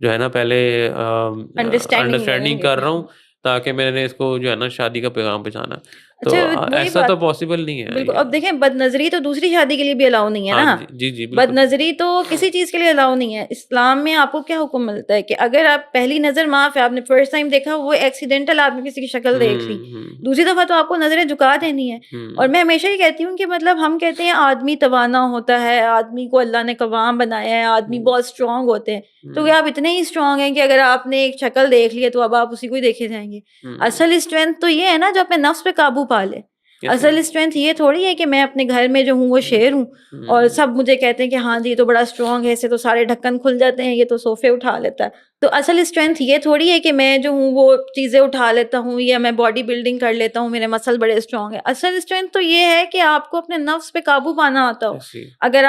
جو ہے نا پہلے انڈرسٹینڈنگ کر رہا ہوں تاکہ میں نے اس کو جو ہے نا شادی کا پیغام پہنچانا. تو ایسا تو پاسبل نہیں ہے. بالکل. اب دیکھیں بد نظری تو دوسری شادی کے لیے بھی الاؤ نہیں ہے نا. جی بد نظری تو کسی چیز کے لیے الاؤ نہیں ہے. اسلام میں آپ کو کیا حکم ملتا ہے کہ اگر آپ پہلی نظر معاف ہے، آپ نے فرسٹ ٹائم دیکھا وہ ایکسیڈنٹل آپ نے کسی کی شکل دیکھ لی، دوسری دفعہ تو آپ کو نظریں جھکا دینی ہے. اور میں ہمیشہ ہی کہتی ہوں کہ مطلب ہم کہتے ہیں آدمی توانا ہوتا ہے، آدمی کو اللہ نے قوام بنایا ہے، آدمی بہت اسٹرانگ ہوتے ہیں. تو کیا آپ اتنے ہی اسٹرانگ ہیں کہ اگر آپ نے ایک شکل دیکھ لی ہے تو اب آپ اسی کو ہی دیکھے جائیں گے؟ اصل اسٹرینتھ تو یہ ہے نا جو اپنے نفس پہ قابو پا لے. اصل اسٹرینتھ یہ تھوڑی ہے کہ میں اپنے گھر میں جو ہوں وہ شیر ہوں اور سب مجھے کہتے ہیں کہ ہاں جی یہ تو بڑا اسٹرانگ ہے، اسے تو سارے ڈھکن کھل جاتے ہیں، یہ تو صوفے اٹھا لیتا ہے. تو اصل اسٹرینتھ یہ تھوڑی ہے کہ میں جو ہوں وہ چیزیں اٹھا لیتا ہوں یا میں باڈی بلڈنگ کر لیتا ہوں، میرے مسل بڑے اسٹرانگ ہیں. اصل اسٹرینتھ تو یہ ہے کہ آپ کو اپنے نفس پہ قابو پانا آتا ہو. اگر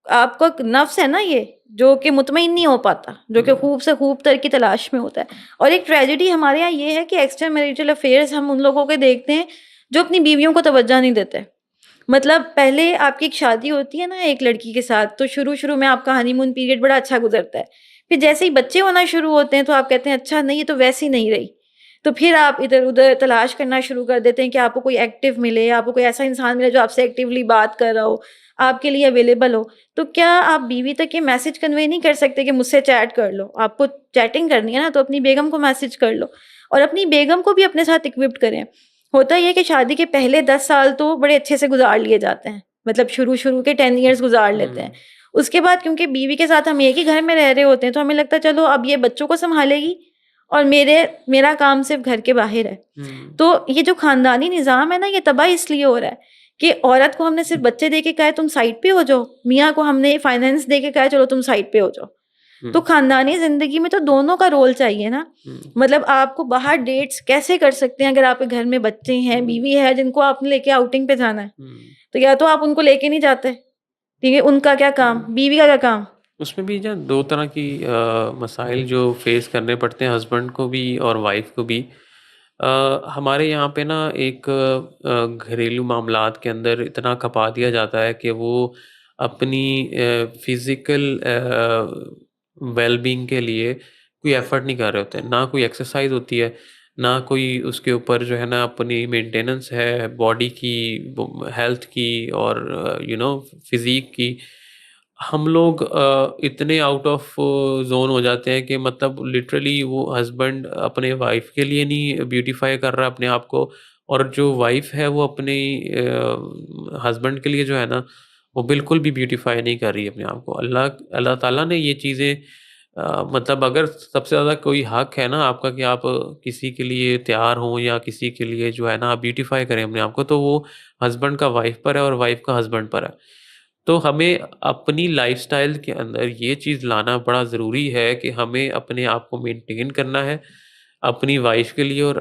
آپ کو نفس ہے نا یہ جو کہ مطمئن نہیں ہو پاتا، جو کہ خوب سے خوب تر کی تلاش میں ہوتا ہے. اور ایک ٹریجڈی ہمارے یہاں یہ ہے کہ ایکسٹرا میریٹل افیئرز ہم ان لوگوں کے دیکھتے ہیں جو اپنی بیویوں کو توجہ نہیں دیتے. مطلب پہلے آپ کی ایک شادی ہوتی ہے نا ایک لڑکی کے ساتھ، تو شروع میں آپ کا ہنی مون پیریڈ بڑا اچھا گزرتا ہے. پھر جیسے ہی بچے ہونا شروع ہوتے ہیں تو آپ کہتے ہیں اچھا نہیں یہ تو ویسی نہیں رہی. تو پھر آپ ادھر ادھر تلاش کرنا شروع کر دیتے ہیں کہ آپ کو کوئی ایکٹیو ملے، آپ کو کوئی ایسا انسان ملے جو آپ سے ایکٹیولی بات کر رہا ہو، آپ کے لیے اویلیبل ہو. تو کیا آپ بیوی تک یہ میسج کنوے نہیں کر سکتے کہ مجھ سے چیٹ کر لو؟ آپ کو چیٹنگ کرنی ہے نا تو اپنی بیگم کو میسج کر لو، اور اپنی بیگم کو بھی اپنے ساتھ اکوپڈ کریں. ہوتا یہ کہ شادی کے پہلے 10 سال تو بڑے اچھے سے گزار لیے جاتے ہیں، مطلب شروع کے 10 ایئرس گزار لیتے ہیں. اس کے بعد کیونکہ بیوی کے ساتھ ہم ایک ہی گھر میں رہ رہے ہوتے ہیں تو ہمیں لگتا ہے چلو اب یہ بچوں کو سنبھالے گی اور میرا کام صرف گھر کے باہر ہے. تو یہ جو خاندانی نظام ہے نا یہ تباہ اس لیے ہو رہا ہے کہ عورت کو ہم نے صرف بچے دے کے کہا ہے تم سائڈ پہ ہو جاؤ، میاں کو ہم نے فائنینس دے کے کہا ہے چلو تم سائڈ پہ ہو جاؤ. تو خاندانی زندگی میں تو دونوں کا رول چاہیے نا. مطلب آپ کو باہر ڈیٹس کیسے کر سکتے ہیں اگر آپ کے گھر میں بچے ہیں، بیوی ہے جن کو آپ نے لے کے آؤٹنگ پہ جانا ہے؟ تو یا تو آپ ان کو لے کے نہیں جاتے، ٹھیک ہے، ان کا کیا کام، بیوی کا کیا کام. اس میں بھی جو 2 طرح کی مسائل جو فیس کرنے پڑتے ہیں ہسبینڈ کو بھی اور وائف کو بھی. ہمارے یہاں پہ نا ایک گھریلو معاملات کے اندر اتنا کھپا دیا جاتا ہے کہ وہ اپنی فزیکل ویل بینگ کے لیے کوئی ایفرٹ نہیں کر رہے ہوتے. نہ کوئی ایکسرسائز ہوتی ہے، نہ کوئی اس کے اوپر جو ہے نا اپنی مینٹیننس ہے باڈی کی، ہیلتھ کی اور فزیک کی. ہم لوگ اتنے آؤٹ آف زون ہو جاتے ہیں کہ مطلب لٹرلی وہ ہسبینڈ اپنے وائف کے لیے نہیں بیوٹیفائی کر رہا اپنے آپ کو، اور جو وائف ہے وہ اپنے ہسبینڈ کے لیے جو ہے نا وہ بالکل بھی بیوٹیفائی نہیں کر رہی اپنے آپ کو. اللہ تعالیٰ نے یہ چیزیں مطلب اگر سب سے زیادہ کوئی حق ہے نا آپ کا کہ آپ کسی کے لیے تیار ہوں یا کسی کے لیے جو ہے نا آپ بیوٹیفائی کریں اپنے آپ کو، تو وہ ہسبینڈ کا وائف پر ہے اور وائف کا ہسبینڈ پر ہے. تو ہمیں اپنی لائف سٹائل کے اندر یہ چیز لانا بڑا ضروری ہے کہ ہمیں اپنے آپ کو مینٹین کرنا ہے اپنی وائف کے لیے اور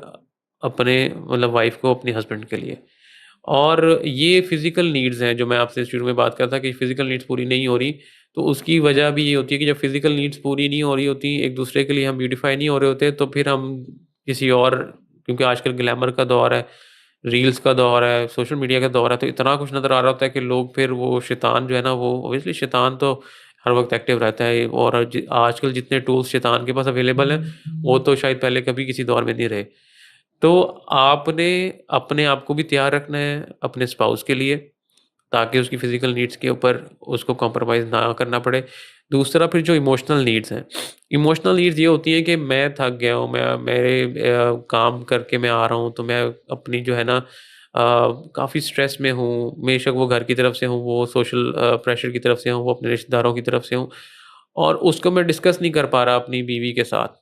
اپنے مطلب وائف کو اپنے ہسبینڈ کے لیے. اور یہ فزیکل نیڈز ہیں جو میں آپ سے شروع میں بات کرتا کہ فزیکل نیڈز پوری نہیں ہو رہی، تو اس کی وجہ بھی یہ ہوتی ہے کہ جب فزیکل نیڈز پوری نہیں ہو رہی ہوتی، ایک دوسرے کے لیے ہم بیوٹیفائی نہیں ہو رہے ہوتے، تو پھر ہم کسی اور، کیونکہ آج کل گلیمر کا دور ہے، ریلز کا دور ہے، سوشل میڈیا کا دور ہے، تو اتنا کچھ نظر آ رہا ہوتا ہے کہ لوگ پھر وہ شیطان جو ہے نا وہ اوبیسلی شیطان تو ہر وقت ایکٹیو رہتا ہے، اور آج کل جتنے ٹولز شیطان کے پاس اویلیبل ہیں وہ تو شاید پہلے کبھی کسی دور میں نہیں رہے. تو آپ نے اپنے آپ کو بھی تیار رکھنا ہے اپنے اسپاؤس کے لیے، تاکہ اس کی فزیکل نیڈس کے اوپر اس کو کمپرومائز نہ کرنا پڑے. دوسرا پھر جو ایموشنل نیڈس ہیں، ایموشنل نیڈس یہ ہوتی ہیں کہ میں تھک گیا ہوں، میرے کام کر کے میں آ رہا ہوں تو میں اپنی جو ہے نا کافی اسٹریس میں ہوں، بے شک وہ گھر کی طرف سے ہوں، وہ سوشل پریشر کی طرف سے ہوں، وہ اپنے رشتہ داروں کی طرف سے ہوں، اور اس کو میں ڈسکس نہیں کر پا رہا اپنی بیوی کے ساتھ.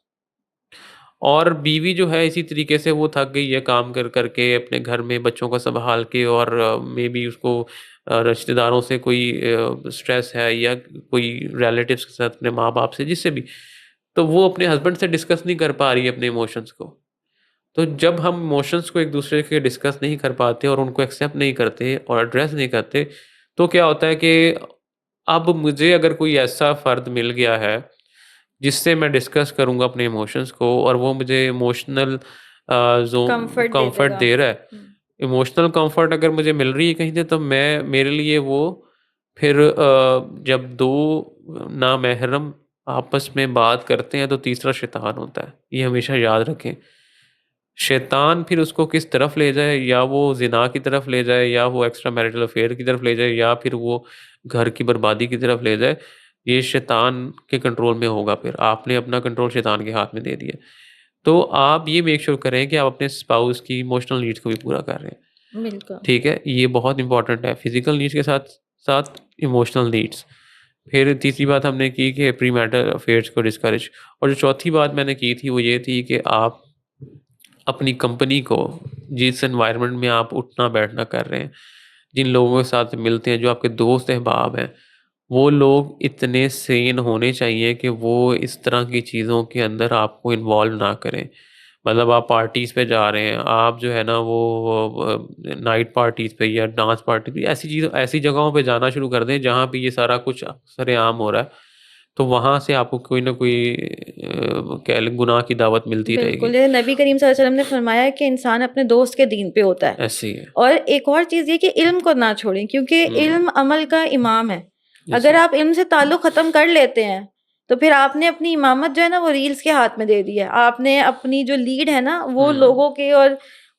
اور بیوی جو ہے اسی طریقے سے وہ تھک گئی ہے کام کر کر کے اپنے گھر میں بچوں کو سنبھال کے، اور مے بی اس کو رشتہ داروں سے کوئی اسٹریس ہے، یا کوئی ریلیٹیوس کے ساتھ اپنے ماں باپ سے، جس سے بھی، تو وہ اپنے ہسبینڈ سے ڈسکس نہیں کر پا رہی ہے اپنے ایموشنس کو. تو جب ہم ایموشنس کو ایک دوسرے کے ڈسکس نہیں کر پاتے اور ان کو ایکسیپٹ نہیں کرتے اور ایڈریس نہیں کرتے، تو کیا ہوتا ہے کہ اب مجھے اگر کوئی ایسا فرد مل گیا ہے جس سے میں ڈسکس کروں گا اپنے ایموشنس کو، اور وہ مجھے ایموشنل کمفرٹ دے دے کمفرٹ گا. دے رہا ہے، ایموشنل کمفرٹ اگر مجھے مل رہی ہے کہیں سے، تو میرے لیے وہ پھر جب دو نامحرم آپس میں بات کرتے ہیں تو تیسرا شیطان ہوتا ہے. یہ ہمیشہ یاد رکھیں. شیطان پھر اس کو کس طرف لے جائے، یا وہ زنا کی طرف لے جائے، یا وہ ایکسٹرا میرٹل افیئر کی طرف لے جائے، یا پھر وہ گھر کی بربادی کی طرف لے جائے، یہ شیطان کے کنٹرول میں ہوگا. پھر آپ نے اپنا کنٹرول شیطان کے ہاتھ میں دے دیا. تو آپ یہ میک شور کریں کہ آپ اپنے اسپاؤس کی ایموشنل نیڈس کو بھی پورا کر رہے ہیں. بالکل. ٹھیک ہے، یہ بہت امپورٹنٹ ہے، فزیکل نیڈس کے ساتھ ساتھ ایموشنل نیڈس. پھر تیسری بات ہم نے کی کہ پری میرٹل افیئرس کو ڈسکریج. اور جو چوتھی بات میں نے کی تھی وہ یہ تھی کہ آپ اپنی کمپنی کو، جس انوائرمنٹ میں آپ اٹھنا بیٹھنا کر رہے ہیں، جن لوگوں کے ساتھ ملتے ہیں، جو آپ کے دوست احباب ہیں، وہ لوگ اتنے سین ہونے چاہیے کہ وہ اس طرح کی چیزوں کے اندر آپ کو انوالو نہ کریں. مطلب آپ پارٹیز پہ جا رہے ہیں، آپ جو ہے نا وہ نائٹ پارٹیز پہ یا ڈانس پارٹی پہ، ایسی جگہوں پہ جانا شروع کر دیں جہاں پہ یہ سارا کچھ سر عام ہو رہا ہے. تو وہاں سے آپ کو کوئی نہ کوئی گناہ کی دعوت ملتی رہے گی. بالکل. نبی کریم صلی اللہ علیہ وسلم نے فرمایا کہ انسان اپنے دوست کے دین پہ ہوتا ہے. ایسے ہی ہے. اور ایک اور چیز یہ کہ علم کو نہ چھوڑیں، کیونکہ علم عمل کا امام ہے. اگر آپ علم سے تعلق ختم کر لیتے ہیں تو پھر آپ نے اپنی امامت جو ہے نا وہ ریلز کے ہاتھ میں دے دی ہے. آپ نے اپنی جو لیڈ ہے نا وہ لوگوں کے، اور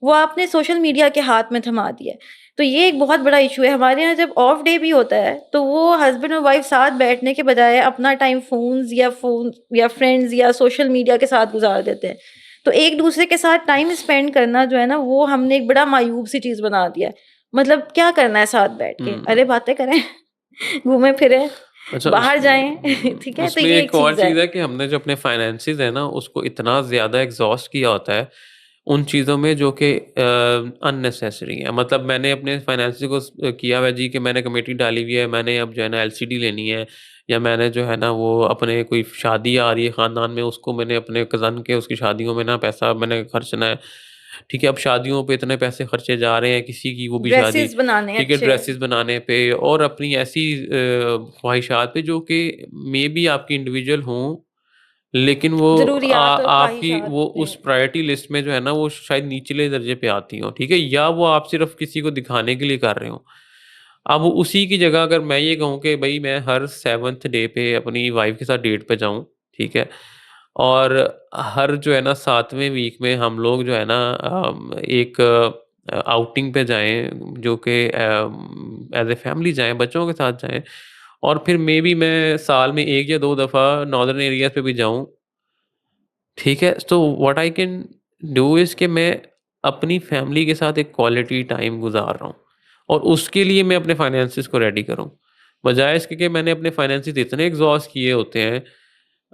وہ آپ نے سوشل میڈیا کے ہاتھ میں تھما دیا ہے. تو یہ ایک بہت بڑا ایشو ہے. ہمارے یہاں جب آف ڈے بھی ہوتا ہے تو وہ ہسبینڈ اور وائف ساتھ بیٹھنے کے بجائے اپنا ٹائم فونز یا فرینڈز یا سوشل میڈیا کے ساتھ گزار دیتے ہیں. تو ایک دوسرے کے ساتھ ٹائم اسپینڈ کرنا جو ہے نا وہ ہم نے ایک بڑا معیوب سی چیز بنا دیا ہے. مطلب کیا کرنا ہے ساتھ بیٹھ کے؟ ارے باتیں کریں، گھومیں پھریں، باہر جائیں. ٹھیک ہے، اس تو میں یہ ایک اور ہے. چیز ہے کہ ہم نے جو اپنے فائنینسز ہیں نا اس کو اتنا زیادہ ایگزاسٹ کیا ہوتا ہے ان چیزوں میں جو کہ اننیسیسری ہیں. مطلب میں نے اپنے فائنینس کو کیا ہوا جی کہ میں نے کمیٹی ڈالی ہوئی ہے، میں نے اب جو ہے نا LCD لینی ہے، یا میں نے جو ہے نا وہ اپنے کوئی شادی آ رہی ہے خاندان میں، اس کو میں نے اپنے کزن کے اس کی شادیوں میں نا پیسہ میں نے خرچنا ہے. ٹھیک ہے، اب شادیوں پہ اتنے پیسے خرچے جا رہے ہیں، کسی کی وہ بھی شادی، ڈریسز بنانے ٹھیک ہے، اچھے، ڈریسز بنانے پہ اور اپنی ایسی خواہشات پہ جو کہ مے بی آپ کی انڈیویجول ہوں، لیکن وہ ضروریات اور آپ کی خواہشات وہ میں. اس پرائرٹی لسٹ میں جو ہے نا وہ شاید نیچلے درجے پہ آتی ہوں. ٹھیک ہے، یا وہ آپ صرف کسی کو دکھانے کے لیے کر رہے ہوں. اب اسی کی جگہ اگر میں یہ کہوں کہ بھائی میں ہر 7th ڈے پہ اپنی وائف کے ساتھ ڈیٹ پہ جاؤں، ٹھیک ہے، اور ہر جو ہے نا 7ویں ویک میں ہم لوگ جو ہے نا ایک آؤٹنگ پہ جائیں، جو کہ ایز اے فیملی جائیں، بچوں کے ساتھ جائیں، اور پھر مے بی میں سال میں 1 یا 2 دفعہ ناردرن ایریاز پہ بھی جاؤں. ٹھیک ہے، تو what I can do is کہ میں اپنی فیملی کے ساتھ ایک کوالٹی ٹائم گزار رہا ہوں، اور اس کے لیے میں اپنے فائنینسز کو ریڈی کروں، بجائے اس کے کہ میں نے اپنے فائنینسز اتنے ایگزاسٹ کیے ہوتے ہیں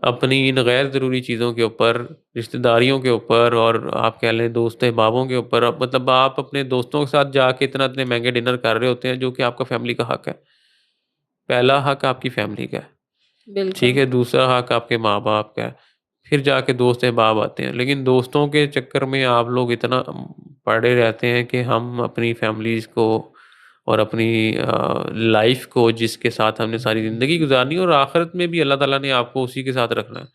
اپنی ان غیر ضروری چیزوں کے اوپر، رشتہ داریوں کے اوپر، اور آپ کہہ لیں دوست احبابوں کے اوپر. مطلب آپ اپنے دوستوں کے ساتھ جا کے اتنے مہنگے ڈنر کر رہے ہوتے ہیں جو کہ آپ کا فیملی کا حق ہے. پہلا حق آپ کی فیملی کا ہے، بالکل. ٹھیک ہے، دوسرا حق آپ کے ماں باپ کا ہے، پھر جا کے دوست احباب آتے ہیں. لیکن دوستوں کے چکر میں آپ لوگ اتنا پڑے رہتے ہیں کہ ہم اپنی فیملیز کو اور اپنی لائف کو، جس کے ساتھ ہم نے ساری زندگی گزارنی ہے، اور آخرت میں بھی اللہ تعالیٰ نے آپ کو اسی کے ساتھ رکھنا ہے،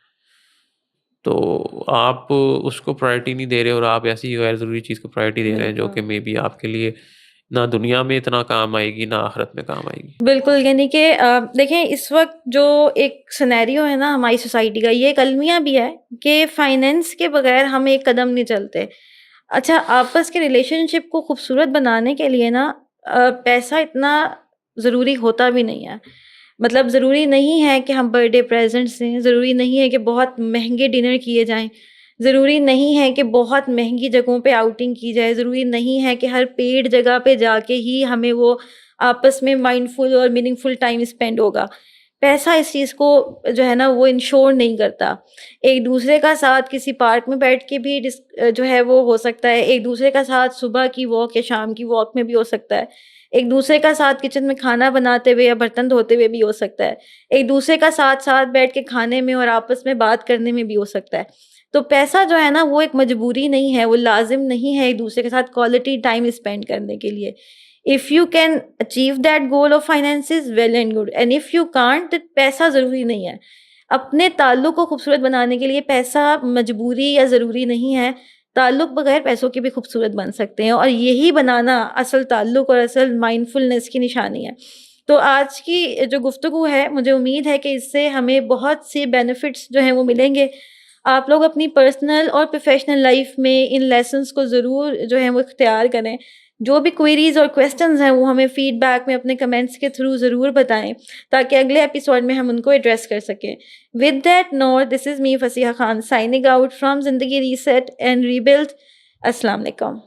تو آپ اس کو پرائرٹی نہیں دے رہے، اور آپ ایسی غیر ضروری چیز کو پرائرٹی دے رہے ہیں جو کہ مے بی آپ کے لیے نہ دنیا میں اتنا کام آئے گی، نہ آخرت میں کام آئے گی. بالکل. یعنی کہ دیکھیں اس وقت جو ایک سینیریو ہے نا ہماری سوسائٹی کا، یہ ایک المیہ بھی ہے کہ فائنینس کے بغیر ہم ایک قدم نہیں چلتے. اچھا، آپس کے ریلیشن شپ کو خوبصورت بنانے کے لیے نا پیسہ اتنا ضروری ہوتا بھی نہیں ہے. مطلب ضروری نہیں ہے کہ ہم برتھ ڈے پریزنٹس دیں، ضروری نہیں ہے کہ بہت مہنگے ڈنر کیے جائیں، ضروری نہیں ہے کہ بہت مہنگی جگہوں پہ آؤٹنگ کی جائے، ضروری نہیں ہے کہ ہر پیڈ جگہ پہ جا کے ہی ہمیں وہ آپس میں مائنڈ فل اور میننگ فل ٹائم اسپینڈ ہوگا. پیسہ اس چیز کو جو ہے نا وہ انشور نہیں کرتا. ایک دوسرے کا ساتھ کسی پارک میں بیٹھ کے بھی جو ہے وہ ہو سکتا ہے، ایک دوسرے کا ساتھ صبح کی واک یا شام کی واک میں بھی ہو سکتا ہے، ایک دوسرے کا ساتھ کچن میں کھانا بناتے ہوئے یا برتن دھوتے ہوئے بھی ہو سکتا ہے، ایک دوسرے کا ساتھ بیٹھ کے کھانے میں اور آپس میں بات کرنے میں بھی ہو سکتا ہے. تو پیسہ جو ہے نا وہ ایک مجبوری نہیں ہے، وہ لازم نہیں ہے ایک دوسرے کے ساتھ کوالٹی ٹائم اسپینڈ کرنے کے لیے. If you can achieve that goal of finances, well and good. And if you can't, then پیسہ ضروری نہیں ہے. اپنے تعلق کو خوبصورت بنانے کے لیے پیسہ مجبوری یا ضروری نہیں ہے. تعلق بغیر پیسوں کے بھی خوبصورت بن سکتے ہیں، اور یہی بنانا اصل تعلق اور اصل مائنڈ فلنس کی نشانی ہے. تو آج کی جو گفتگو ہے، مجھے امید ہے کہ اس سے ہمیں بہت سی بینیفٹس جو ہیں وہ ملیں گے. آپ لوگ اپنی پرسنل اور پروفیشنل لائف میں ان لیسنس کو ضرور جو ہیں وہ اختیار کریں. جو بھی کوئریز اور کویسچنز ہیں وہ ہمیں فیڈ بیک میں اپنے کمنٹس کے تھرو ضرور بتائیں تاکہ اگلے ایپیسوڈ میں ہم ان کو ایڈریس کر سکیں. With that note, this is me Fasiha Khan signing out from Zindagi reset and rebuild. السلام علیکم.